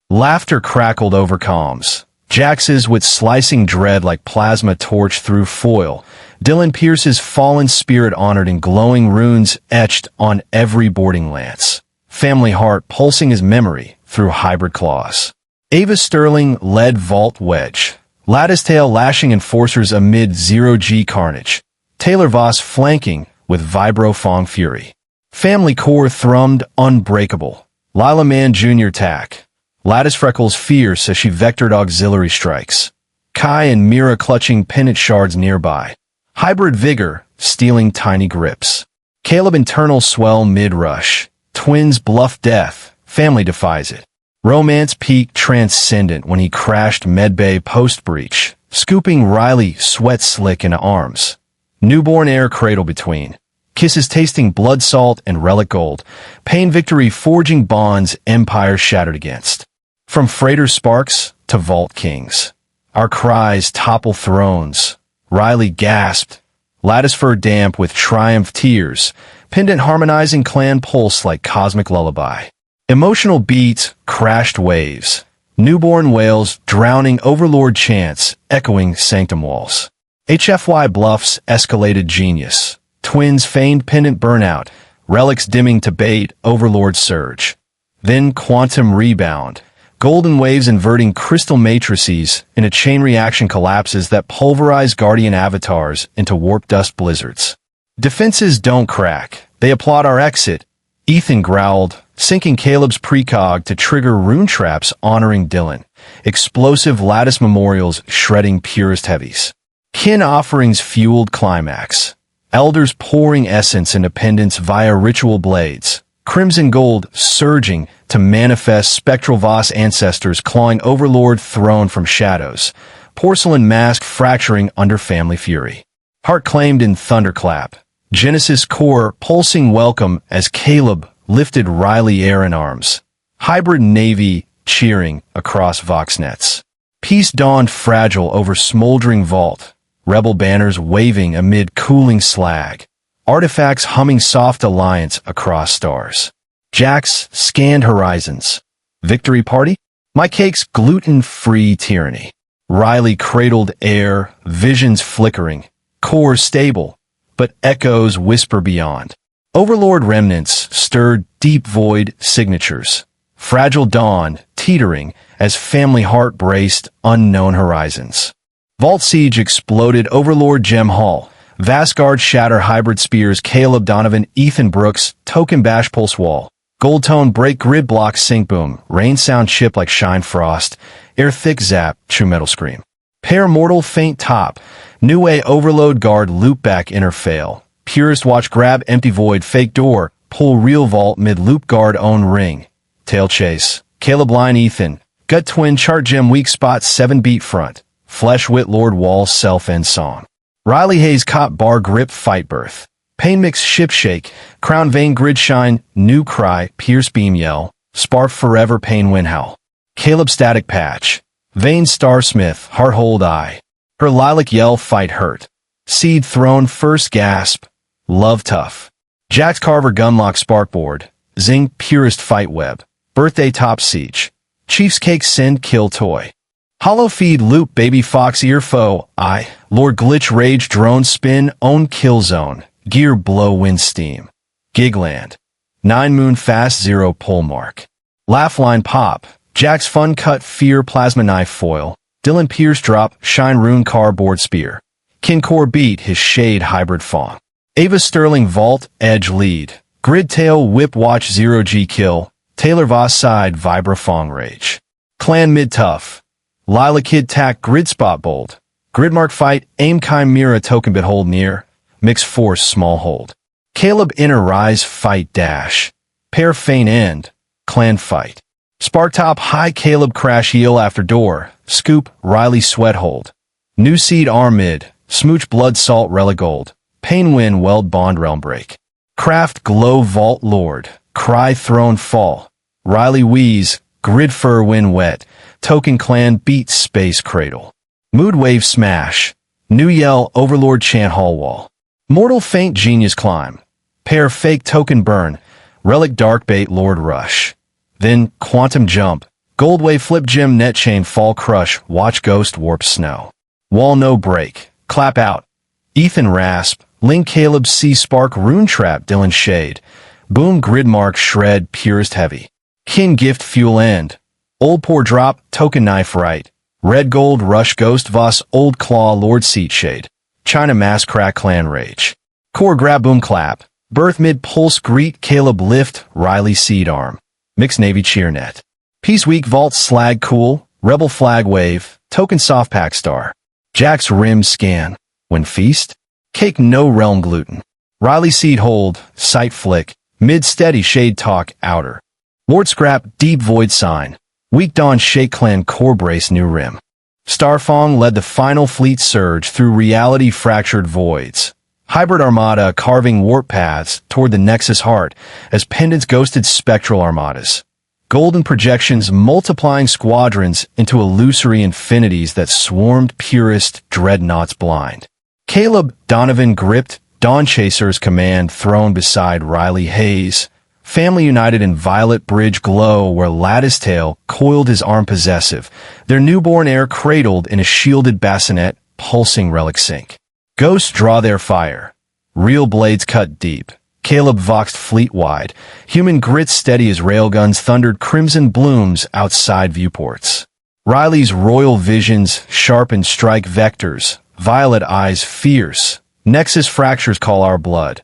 Laughter crackled over comms. Jax's with slicing dread like plasma torch through foil. Dylan Pierce's fallen spirit honored in glowing runes etched on every boarding lance. Family heart pulsing his memory through hybrid claws. Ava Sterling led vault wedge. Lattice tail lashing enforcers amid 0G carnage. Taylor Voss flanking with Vibro Fong fury. Family core thrummed unbreakable. Lila Man Jr. tack. Lattice freckles fierce as she vectored auxiliary strikes. Kai and Mira clutching pennant shards nearby. Hybrid vigor stealing tiny grips. Caleb internal swell mid-rush. Twins bluff death. Family defies it. Romance peak transcendent when he crashed medbay post-breach. Scooping Riley sweat slick into arms. Newborn air cradle between. Kisses tasting blood salt and relic gold. Pain victory forging bonds empire shattered against. From freighter sparks to vault kings. Our cries topple thrones. Riley gasped. Lattice fur damp with triumph tears. Pendant harmonizing clan pulse like cosmic lullaby. Emotional beats crashed waves. Newborn wails drowning overlord chants echoing sanctum walls. HFY bluffs escalated genius. Twins feigned pendant burnout. Relics dimming to bait overlord surge. Then quantum rebound. Golden waves inverting crystal matrices into chain reaction collapses that pulverize guardian avatars into warp dust blizzards. Defenses don't crack. They applaud our exit. Ethan growled, sinking Caleb's precog to trigger rune traps honoring Dylan. Explosive lattice memorials shredding purest heavies. Kin offerings fueled climax. Elders pouring essence into pendants via ritual blades. Crimson gold surging to manifest spectral Voss ancestors clawing overlord throne from shadows. Porcelain mask fracturing under family fury. Heart claimed in thunderclap. Genesis core pulsing welcome as Caleb lifted Riley air in arms. Hybrid navy cheering across voxnets. Peace dawned fragile over smoldering vault. Rebel banners waving amid cooling slag. Artifacts humming soft alliance across stars. Jax scanned horizons. Victory party? My cake's gluten-free tyranny. Riley cradled air, visions flickering. Core stable, but echoes whisper beyond. Overlord remnants stirred deep void signatures. Fragile dawn teetering as family heart braced unknown horizons. Vault Siege exploded Overlord Gem Hall. Vastguard shatter hybrid spears Caleb Donovan Ethan Brooks token bash pulse wall. Gold tone break grid block sync boom. Rain sound chip like shine frost. Air thick zap true metal scream. Pair mortal faint top. New way overload guard loop back inner fail. Purist watch grab empty void fake door. Pull real vault mid loop guard own ring. Tail chase. Caleb line Ethan. Gut twin chart gem weak spot 7 beat front. Flesh wit lord wall self end song. Riley Hayes cop bar grip fight birth. Pain mix ship shake. Crown vein grid shine. New cry. Pierce beam yell. Spark forever pain win howl. Caleb static patch. Vein star smith heart hold eye. Her lilac yell fight hurt. Seed throne first gasp. Love tough. Jax Carver gunlock sparkboard. Zing purist fight web. Birthday top siege. Chief's cake send kill toy. Hollow feed loop baby fox ear foe. I. Lord glitch rage drone spin own kill zone. Gear blow wind steam. Gigland. 9 moon fast 0 pole mark. Laugh line pop. Jack's fun cut fear plasma knife foil. Dylan Pierce drop shine rune cardboard spear. Kinkor beat his shade hybrid fawn. Ava Sterling vault edge lead. Grid tail whip watch 0G kill. Taylor Voss side vibra fong rage. Clan mid tough. Lila kid tack grid spot bold. Gridmark fight aim chimera token bit hold near. Mix force small hold. Caleb inner rise fight dash. Pair feign end. Clan fight. Spark top high Caleb crash heel after door. Scoop Riley sweat hold. New seed arm mid. Smooch blood salt relic gold. Pain win weld bond realm break. Craft glow vault lord. Cry throne fall. Riley wheeze. Grid fur win wet. Token clan beat space cradle. Mood wave smash. New yell overlord chant hall wall. Mortal faint genius climb. Pair fake token burn. Relic dark bait lord rush. Then quantum jump. Gold wave flip gem net chain fall crush. Watch ghost warp snow. Wall no break. Clap out. Ethan rasp. Link Caleb C spark rune trap Dylan shade. Boom gridmark shred purest heavy. Kin gift fuel end. Old pour drop token knife right. Red gold rush ghost Voss old claw lord seat shade. China mass crack clan rage. Core grab boom clap. Birth mid pulse greet Caleb lift Riley seed arm. Mixed navy cheer net. Peace week vault slag cool. Rebel flag wave. Token soft pack star. Jack's rim scan. When feast. Cake no realm gluten. Riley seed hold. Sight flick. Mid steady shade talk outer. Lord scrap deep void sign. Weak dawn shake clan core brace new rim. Starfong led the final fleet surge through reality fractured voids. Hybrid armada carving warp paths toward the Nexus heart as pendants ghosted spectral armadas. Golden projections multiplying squadrons into illusory infinities that swarmed purist dreadnoughts blind. Caleb Donovan gripped Dawn Chaser's command throne beside Riley Hayes. Family united in violet bridge glow where Lattice Tail coiled his arm possessive, their newborn heir cradled in a shielded bassinet, pulsing relic sync. Ghosts draw their fire. Real blades cut deep. Caleb voxed fleet-wide. Human grits steady as railguns thundered crimson blooms outside viewports. Riley's royal visions sharpened strike vectors. Violet eyes fierce. Nexus fractures call our blood.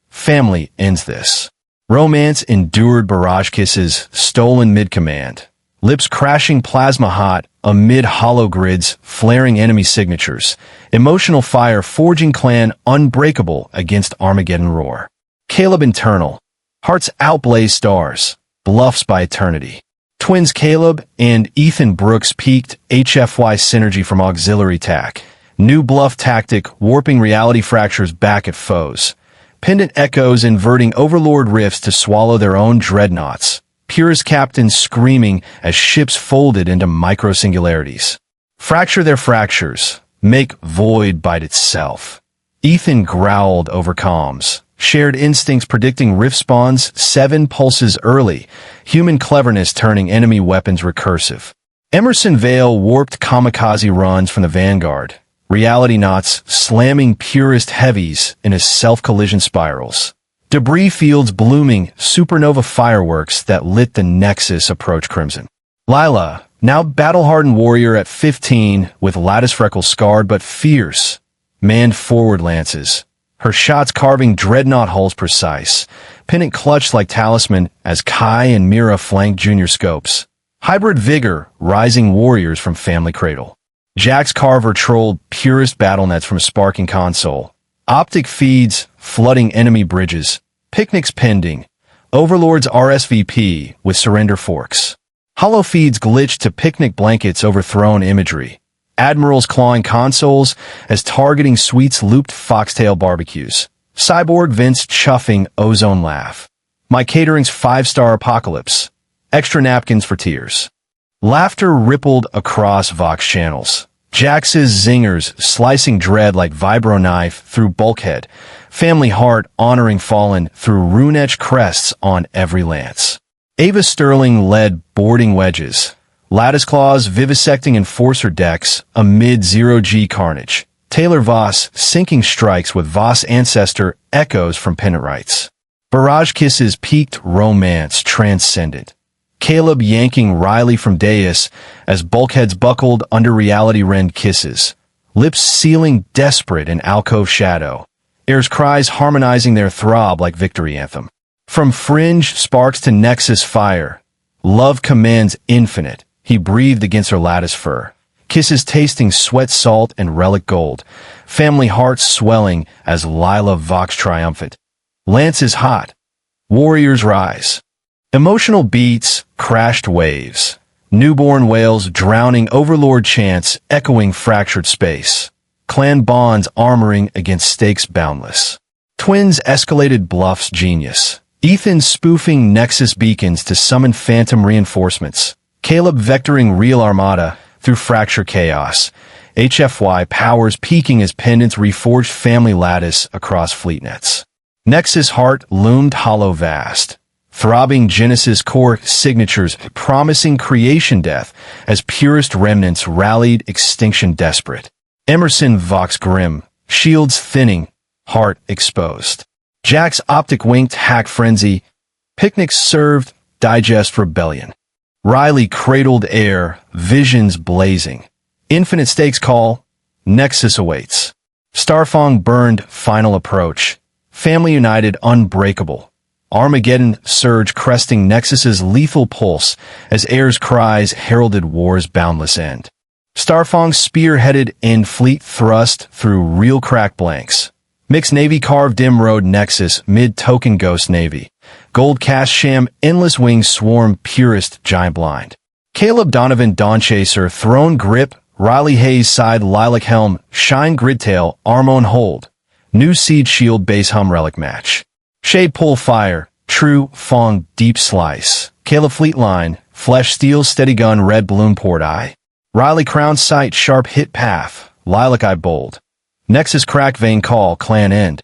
Family ends this. Romance endured barrage kisses, stolen mid-command. Lips crashing plasma hot, amid hollow grids, flaring enemy signatures. Emotional fire forging clan unbreakable against Armageddon roar. Caleb internal. Hearts outblaze stars. Bluffs by eternity. Twins Caleb and Ethan Brooks peaked HFY synergy from auxiliary tack. New bluff tactic warping reality fractures back at foes. Pendant echoes inverting overlord rifts to swallow their own dreadnoughts. Purist captains screaming as ships folded into micro-singularities. Fracture their fractures. Make void bite itself. Ethan growled over comms. Shared instincts predicting rift spawns 7 pulses early. Human cleverness turning enemy weapons recursive. Emerson Vale warped kamikaze runs from the vanguard. Reality knots slamming purist heavies into self-collision spirals. Debris fields blooming supernova fireworks that lit the Nexus approach crimson. Lila, now battle-hardened warrior at 15 with lattice freckles scarred but fierce, manned forward lances. Her shots carving dreadnought hulls precise. Pennant clutched like talisman as Kai and Mira flanked junior scopes. Hybrid vigor rising warriors from family cradle. Jax Carver trolled purest battlenets from sparking console. Optic feeds, flooding enemy bridges. Picnics pending. Overlord's RSVP with surrender forks. Hollow feeds glitched to picnic blankets overthrown imagery. Admirals clawing consoles as targeting suites looped foxtail barbecues. Cyborg Vince chuffing ozone laugh. My catering's 5-star apocalypse. Extra napkins for tears. Laughter rippled across Vox channels. Jax's zingers slicing dread like vibro knife through bulkhead. Family heart honoring fallen through rune-etched crests on every lance. Ava Sterling led boarding wedges. Lattice claws vivisecting enforcer decks amid zero-G carnage. Taylor Voss sinking strikes with Voss ancestor echoes from pennant rights. Barrage kisses peaked romance transcendent. Caleb yanking Riley from dais as bulkheads buckled under reality-rend kisses. Lips sealing desperate in alcove shadow. Air's cries harmonizing their throb like victory anthem. From fringe sparks to nexus fire. Love commands infinite. He breathed against her lattice fur. Kisses tasting sweat salt and relic gold. Family hearts swelling as Lila Vox triumphant. Lance is hot. Warriors rise. Emotional beats, crashed waves. Newborn wails drowning overlord chants echoing fractured space. Clan bonds armoring against stakes boundless. Twins escalated bluffs genius. Ethan spoofing nexus beacons to summon phantom reinforcements. Caleb vectoring real armada through fracture chaos. HFY powers peaking as pendants reforged family lattice across fleet nets. Nexus heart loomed hollow vast. Throbbing Genesis core signatures promising creation death as purest remnants rallied extinction desperate. Emerson Vox grim, shields thinning, heart exposed. Jack's optic winked hack frenzy, picnics served, digest rebellion. Riley cradled air, visions blazing. Infinite stakes call, Nexus awaits. Starfong burned, final approach. Family united, unbreakable. Armageddon surge cresting Nexus's lethal pulse as air's cries heralded war's boundless end. Starfong spearheaded in fleet thrust through real crack blanks. Mixed Navy carved dim road Nexus mid-token ghost Navy. Gold cast sham endless wings swarm purest giant blind. Caleb Donovan Dawn Chaser throne grip Riley Hayes side lilac helm shine gridtail arm on hold. New seed shield base hum relic match. Shade pull fire true Fong deep slice. Caleb fleet line flesh steel steady gun red balloon port eye. Riley crown sight sharp hit path lilac eye bold. Nexus crack vein call clan end.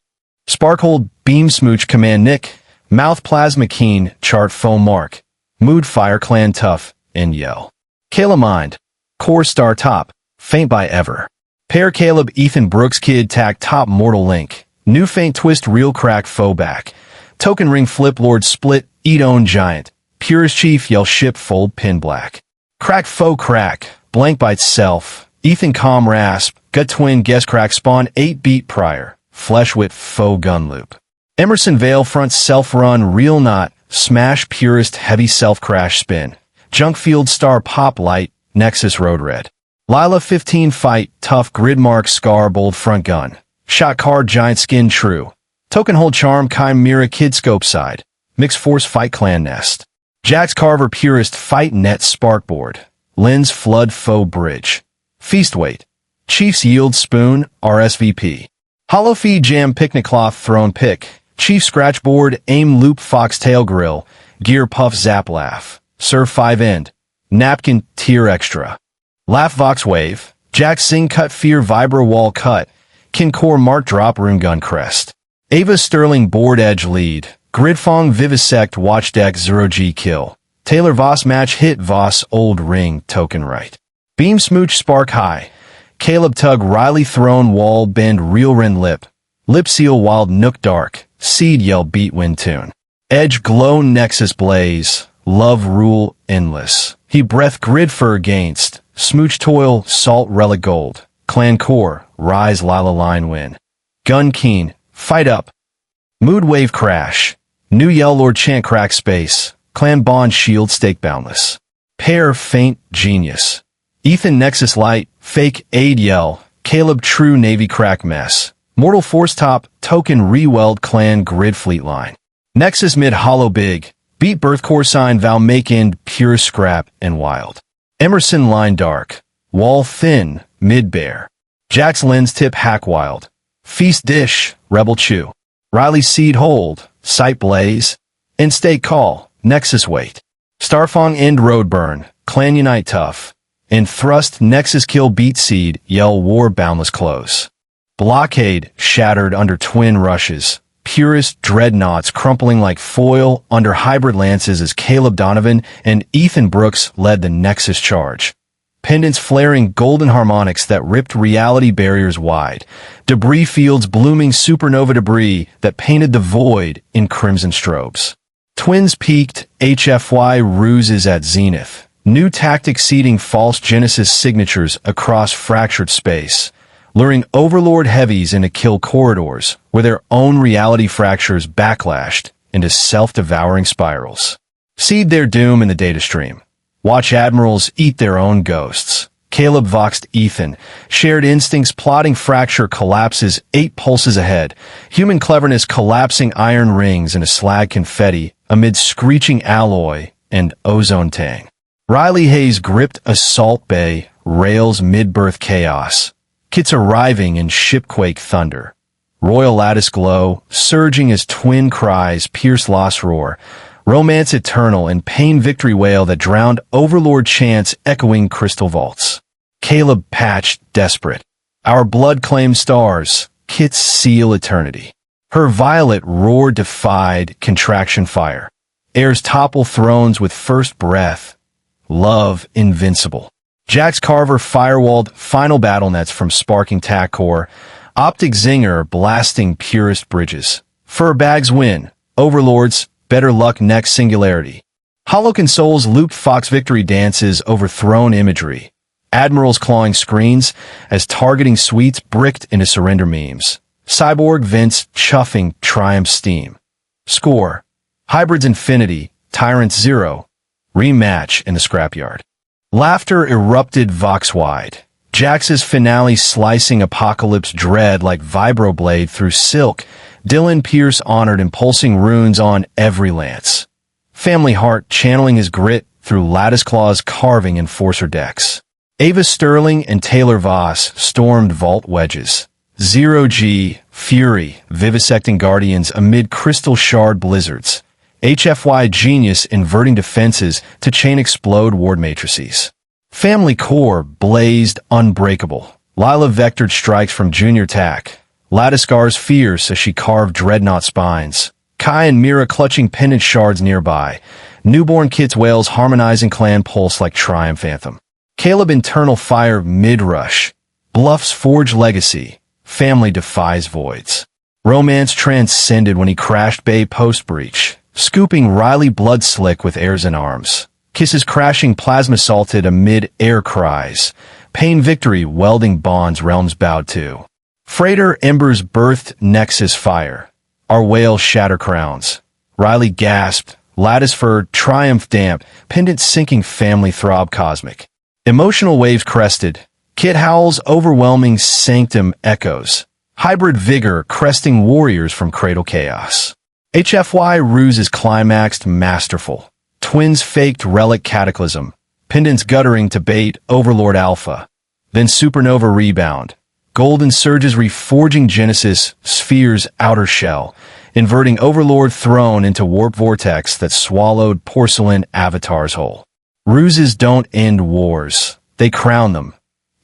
Sparkhold beam smooch command Nick. Mouth plasma keen chart foam mark. Mood fire clan tough end yell. Kayla mind. Core star top. Faint by ever. Pair Caleb Ethan Brooks kid tack top mortal link. New faint twist real crack foe back. Token ring flip lord split eat own giant. Purest chief yell ship fold pin black. Crack foe crack. Blank by itself. Ethan com rasp. Gut twin guess crack spawn 8 beat prior. Flesh wit foe gun loop. Emerson Vale front self-run real knot, smash purest heavy self-crash spin. Junk field star pop light, Nexus road red. Lila 15 fight, tough grid mark scar bold front gun. Shot card giant skin true. Token hold charm chimera kid scope side. Mix force fight clan nest. Jax Carver purest fight net sparkboard. Lens flood foe bridge. Feast weight. Chiefs yield spoon, RSVP. Hollow feed jam picnic cloth throne pick. Chief scratch board, aim loop foxtail grill, gear puff zap laugh, serve 5 end, napkin tier extra, laugh vox wave, jack sing cut fear vibro wall cut, kin core mark drop rune gun crest, Ava Sterling board edge lead, gridfong vivisect watch deck 0G kill, Taylor Voss match hit Voss old ring token right, beam smooch spark high, Caleb tug Riley throne wall bend real ren lip, lip seal wild nook dark, seed yell beat wind tune. Edge glow nexus blaze, love rule endless. He breath grid fur against, smooch toil salt relic gold. Clan core, rise lila line win. Gun keen, fight up. Mood wave crash. New yell lord chant crack space. Clan bond shield stake boundless. Pair faint genius. Ethan Nexus Light, Fake Aid Yell, Caleb True Navy Crack Mess, Mortal Force Top, Token Re-Weld Clan Grid Fleet Line, Nexus Mid Hollow Big, Beat Birth Core Sign Val Make End Pure Scrap and Wild, Emerson Line Dark, Wall Thin, Mid Bear, Jack's Lens Tip Hack Wild, Feast Dish, Rebel Chew, Riley Seed Hold, Sight Blaze, In-State Call, Nexus Wait, Starfong End Road Burn, Clan Unite Tough, In Thrust Nexus Kill Beat Seed, Yell War Boundless Close, Blockade Shattered under Twin Rushes, Purist Dreadnoughts crumpling like foil under Hybrid Lances as Caleb Donovan and Ethan Brooks led the Nexus charge. Pendants flaring golden harmonics that ripped reality barriers wide. Debris fields blooming supernova debris that painted the void in crimson strobes. Twins peaked, HFY ruses at zenith. New tactic seeding false Genesis signatures across fractured space. Luring Overlord heavies into kill corridors where their own reality fractures backlashed into self-devouring spirals. Seed their doom in the data stream. Watch admirals eat their own ghosts. Caleb voxed Ethan. Shared instincts plotting fracture collapses 8 pulses ahead. Human cleverness collapsing iron rings into slag confetti amid screeching alloy and ozone tang. Riley Hayes gripped Assault Bay, rails mid-birth chaos. Kits arriving in shipquake thunder. Royal lattice glow, surging as twin cries pierce lost roar. Romance eternal and pain victory wail that drowned Overlord chants echoing crystal vaults. Caleb patched desperate. Our blood claimed stars, Kit's seal eternity. Her violet roar defied contraction fire. Airs topple thrones with first breath. Love invincible. Jax Carver firewalled final battle nets from sparking tack core. Optic zinger blasting purest bridges. Fur bags win. Overlords better luck next singularity. Hollow consoles looped Fox victory dances over throne imagery. Admirals clawing screens as targeting suites bricked into surrender memes. Cyborg Vince chuffing triumph steam. Score. Hybrids Infinity, Tyrants 0. Rematch in the scrapyard. Laughter erupted Vox-wide. Jax's finale slicing apocalypse dread like vibroblade through silk. Dylan Pierce honored impulsing runes on every lance. Family Heart channeling his grit through lattice claws carving enforcer decks. Ava Sterling and Taylor Voss stormed vault wedges. Zero G, Fury, vivisecting guardians amid crystal shard blizzards. HFY genius inverting defenses to chain explode ward matrices. Family Core blazed unbreakable. Lila vectored strikes from Junior Tack. Lattice fierce as she carved dreadnought spines. Kai and Mira clutching pendant shards nearby. Newborn Kit's wails harmonizing clan pulse like Triumph Anthem. Caleb internal fire mid-rush. Bluffs forge legacy. Family defies voids. Romance transcended when he crashed Bay post-breach. Scooping Riley blood slick with airs and arms. Kisses crashing plasma salted amid air cries. Pain victory welding bonds realms bowed to. Freighter embers birthed Nexus fire. Our whales shatter crowns. Riley gasped. Lattice fur triumph damp. Pendant sinking family throb cosmic. Emotional waves crested. Kit howls overwhelming sanctum echoes. Hybrid vigor cresting warriors from cradle chaos. HFY ruses climaxed masterful. Twins faked relic cataclysm. Pendants guttering to bait Overlord Alpha. Then supernova rebound. Golden surges reforging Genesis, Sphere's outer shell, inverting Overlord throne into warp vortex that swallowed porcelain avatars whole. Ruses don't end wars. They crown them.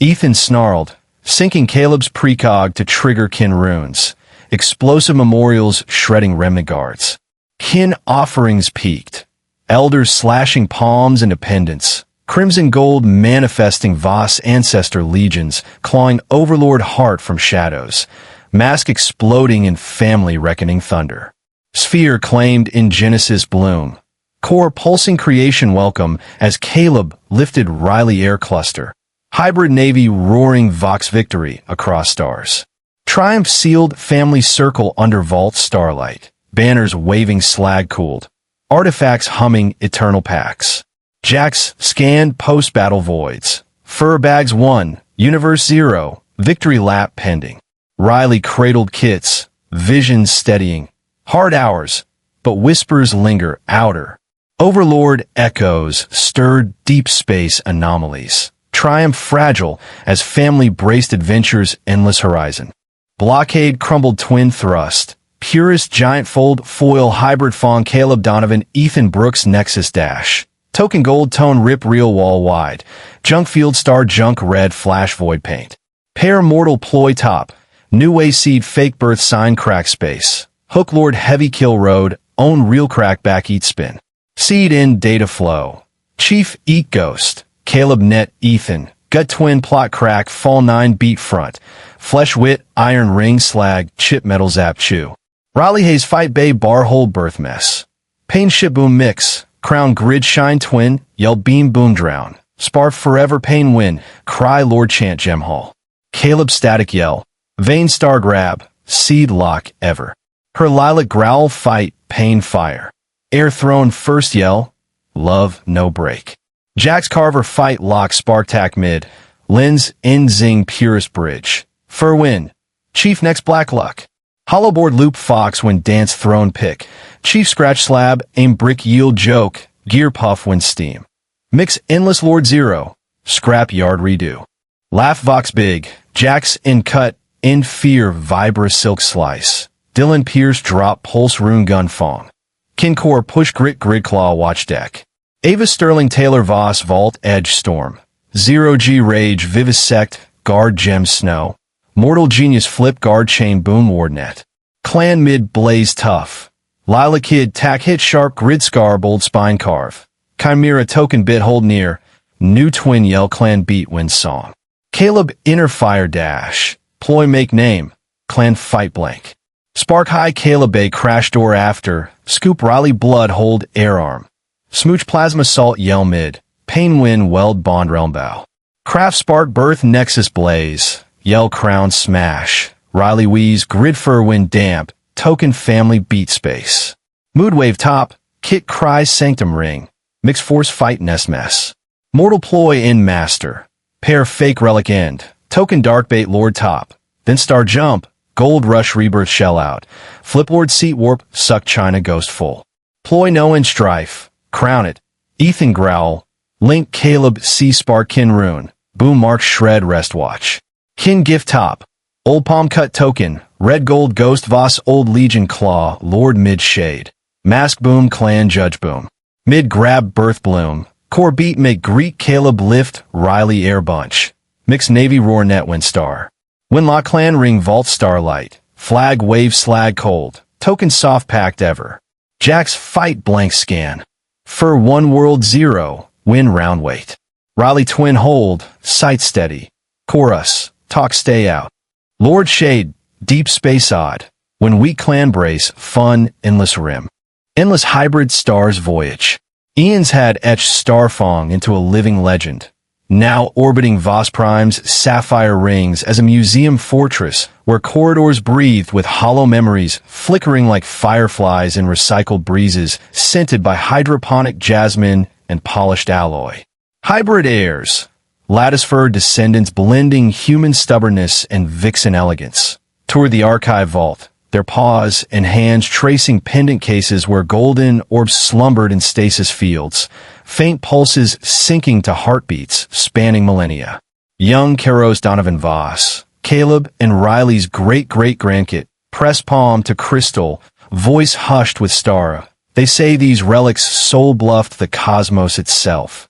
Ethan snarled, sinking Caleb's precog to trigger kin runes. Explosive memorials shredding remnant guards. Kin offerings peaked. Elders slashing palms into pendants. Crimson gold manifesting Voss ancestor legions, clawing Overlord heart from shadows. Mask exploding in family reckoning thunder. Sphere claimed in Genesis bloom. Core pulsing creation welcome as Caleb lifted Riley air cluster. Hybrid Navy roaring Vox victory across stars. Triumph sealed family circle under vault starlight. Banners waving slag cooled. Artifacts humming eternal packs. Jax scanned post-battle voids. Fur bags 1, Universe 0, victory lap pending. Riley cradled kits, visions steadying. Hard hours, but whispers linger outer. Overlord echoes, stirred deep space anomalies. Triumph fragile as family braced adventures endless horizon. Blockade crumbled twin thrust. Purist giant fold foil hybrid fawn Caleb Donovan Ethan Brooks Nexus Dash. Token gold tone rip real wall wide. Junk field star junk red flash void paint. Pair mortal ploy top. New way seed fake birth sign crack space. Hook lord heavy kill road. Own real crack back eat spin. Seed in data flow. Chief eat ghost. Caleb net Ethan. Gut twin plot crack fall 9 beat front. Flesh wit iron ring slag chip metal zap chew. Riley Hayes fight bay bar hold birth mess. Pain ship boom mix. Crown grid shine twin. Yell beam boom drown. Sparf forever pain win. Cry lord chant gem hall. Caleb static yell. Vein star grab. Seed lock ever. Her lilac growl fight pain fire. Air throne first yell. Love no break. Jax Carver fight lock spark tack mid. Lynn's in zing purest bridge. Fur win. Chief next black luck. Hollowboard loop fox when dance throne pick. Chief scratch slab aim brick yield joke. Gear puff when steam. Mix endless lord 0. Scrap yard redo. Laugh vox big. Jax in cut. In fear vibra silk slice. Dylan Pierce drop pulse rune gun fong. Kincor push grit grid claw watch deck. Ava Sterling Taylor Voss vault edge storm. 0G rage vivisect guard gem snow. Mortal Genius Flip Guard Chain Boom Wardnet. Clan Mid Blaze Tough. Lila Kid Tack Hit Sharp Grid Scar Bold Spine Carve. Chimera Token Bit Hold Near. New Twin Yell Clan Beat Win Song. Caleb Inner Fire Dash. Ploy Make Name. Clan Fight Blank. Spark High Caleb Bay Crash Door After. Scoop Riley Blood Hold Air Arm. Smooch Plasma Salt Yell Mid. Pain Win Weld Bond Realm Bow. Craft Spark Birth Nexus Blaze. Yell Crown Smash. Riley Wheeze Grid Fur Win Damp. Token Family Beat Space. Mood Wave Top. Kit Cries Sanctum Ring. Mix Force Fight Nest Mess. Mortal Ploy in Master. Pair Fake Relic End. Token Dark Bait Lord Top. Then Star Jump. Gold Rush Rebirth Shell Out. Flip Lord Seat Warp. Suck China Ghost Full. Ploy No and Strife. Crown It. Ethan Growl. Link Caleb C Spark Kin Rune. Boom Mark Shred Rest Watch. Kin Gift Top. Old Palm Cut Token. Red Gold Ghost Voss Old Legion Claw. Lord Mid Shade. Mask Boom Clan Judge Boom. Mid Grab Birth Bloom. Core Beat Make Greek Caleb Lift Riley Air Bunch. Mix Navy Roar Net Win Star. Winlock Clan Ring Vault Starlight. Flag Wave Slag Cold. Token Soft Packed Ever. Jax Fight Blank Scan. Fur 1 World 0. Win Round Weight. Riley Twin Hold. Sight Steady. Chorus. Talk Stay Out. Lord Shade. Deep Space Odd. When Weak Clan Brace. Fun. Endless Rim. Endless Hybrid Stars Voyage. Ian's had etched Starfong into a living legend. Now orbiting Voss Prime's sapphire rings as a museum fortress where corridors breathed with hollow memories flickering like fireflies in recycled breezes scented by hydroponic jasmine and polished alloy. Hybrid Airs. Lattice-fur descendants blending human stubbornness and vixen elegance. Tour the archive vault, their paws and hands tracing pendant cases where golden orbs slumbered in stasis fields, faint pulses sinking to heartbeats spanning millennia. Young Karos Donovan Voss, Caleb and Riley's great-great-grandkid, press palm to crystal, voice hushed with star. They say these relics soul-bluffed the cosmos itself.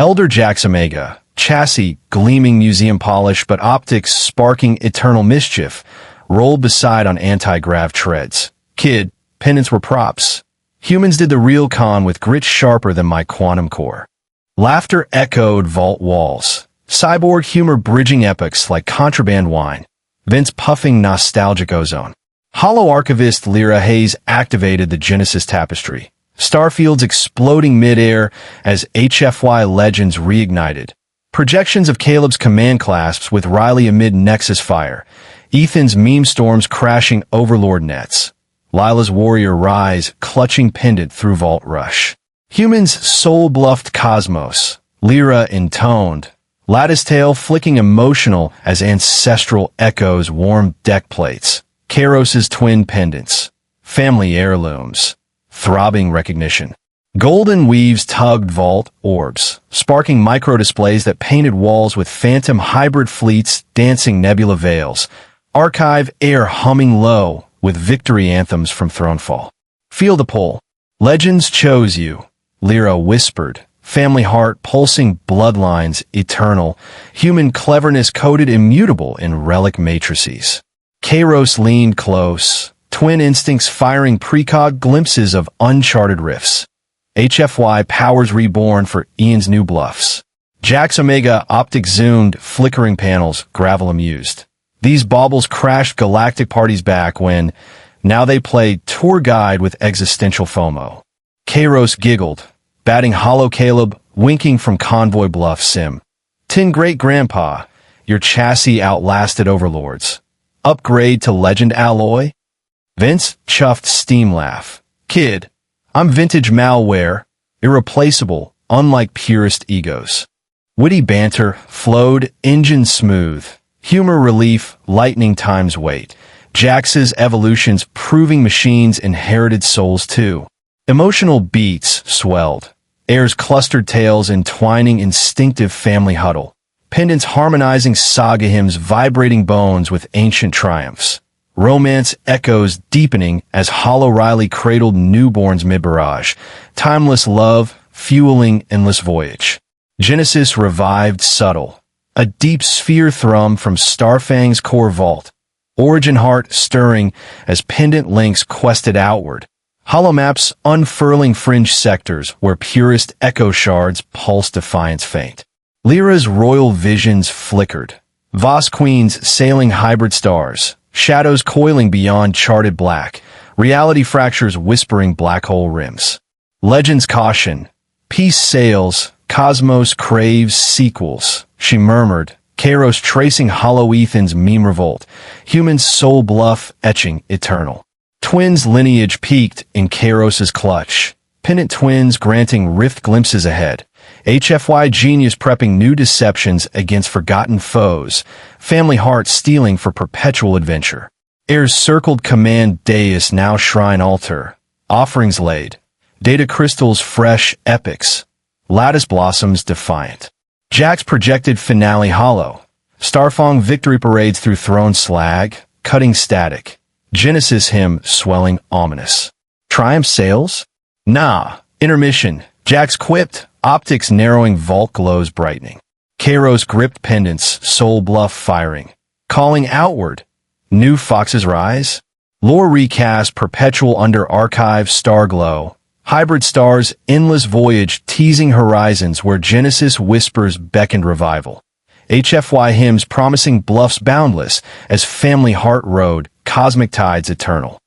Elder Jax Omega, chassis gleaming museum polish but optics sparking eternal mischief, rolled beside on anti-grav treads. Kid, pendants were props. Humans did the real con with grit sharper than my quantum core. Laughter echoed vault walls. Cyborg humor bridging epics like contraband wine. Vince puffing nostalgic ozone. Hollow archivist Lyra Hayes activated the Genesis tapestry. Starfields exploding midair as HFY legends reignited. Projections of Caleb's command clasps with Riley amid Nexus fire. Ethan's meme storms crashing overlord nets. Lila's warrior rise clutching pendant through vault rush. Humans soul-bluffed cosmos. Lyra intoned. Lattice tail flicking emotional as ancestral echoes warm deck plates. Kairos's twin pendants. Family heirlooms. Throbbing recognition. Golden weaves tugged vault orbs, sparking microdisplays that painted walls with phantom hybrid fleets dancing nebula veils. Archive air humming low with victory anthems from Thronefall. Feel the pull. Legends chose you. Lyra whispered. Family heart pulsing bloodlines eternal. Human cleverness coded immutable in relic matrices. Kairos leaned close. Twin instincts firing precog glimpses of uncharted rifts. HFY powers reborn for Ian's new bluffs. Jax Omega optic zoomed, flickering panels, gravel amused. These baubles crashed galactic parties back when, now they played tour guide with existential FOMO. Kairos giggled, batting hollow Caleb, winking from convoy bluff sim. Tin great-grandpa, your chassis outlasted overlords. Upgrade to legend alloy? Vince chuffed steam laugh. Kid, I'm vintage malware, irreplaceable, unlike purest egos. Witty banter flowed, engine smooth. Humor relief, lightning times weight. Jax's evolutions proving machines inherited souls too. Emotional beats swelled. Air's clustered tales entwining instinctive family huddle. Pendants harmonizing saga hymns vibrating bones with ancient triumphs. Romance echoes deepening as Hollow Riley cradled newborns mid-barrage. Timeless love, fueling endless voyage. Genesis revived subtle. A deep sphere thrum from Starfang's core vault. Origin heart stirring as pendant links quested outward. Holomaps unfurling fringe sectors where purest echo shards pulse defiance faint. Lyra's royal visions flickered. Voss queens sailing hybrid stars. Shadows coiling beyond charted black, reality fractures whispering black hole rims. Legends caution, peace sails, cosmos craves sequels, she murmured, Kairos tracing hollow Ethan's meme revolt, human's soul bluff etching eternal. Twins' lineage peaked in Kairos's clutch, pendant twins granting rift glimpses ahead. HFY genius prepping new deceptions against forgotten foes, family heart stealing for perpetual adventure. Air's circled command dais now shrine altar, offerings laid, data crystals fresh epics, lattice blossoms defiant. Jax projected finale hollow, Starfang victory parades through throne slag, cutting static, Genesis hymn swelling ominous. Triumph sails? Nah, intermission, Jax quipped, optics narrowing vault glows brightening. Kairos gripped pendants, soul bluff firing. Calling outward. New foxes rise? Lore recast perpetual under archive star glow. Hybrid stars, endless voyage teasing horizons where Genesis whispers beckoned revival. HFY hymns promising bluffs boundless as family heart rode, cosmic tides eternal.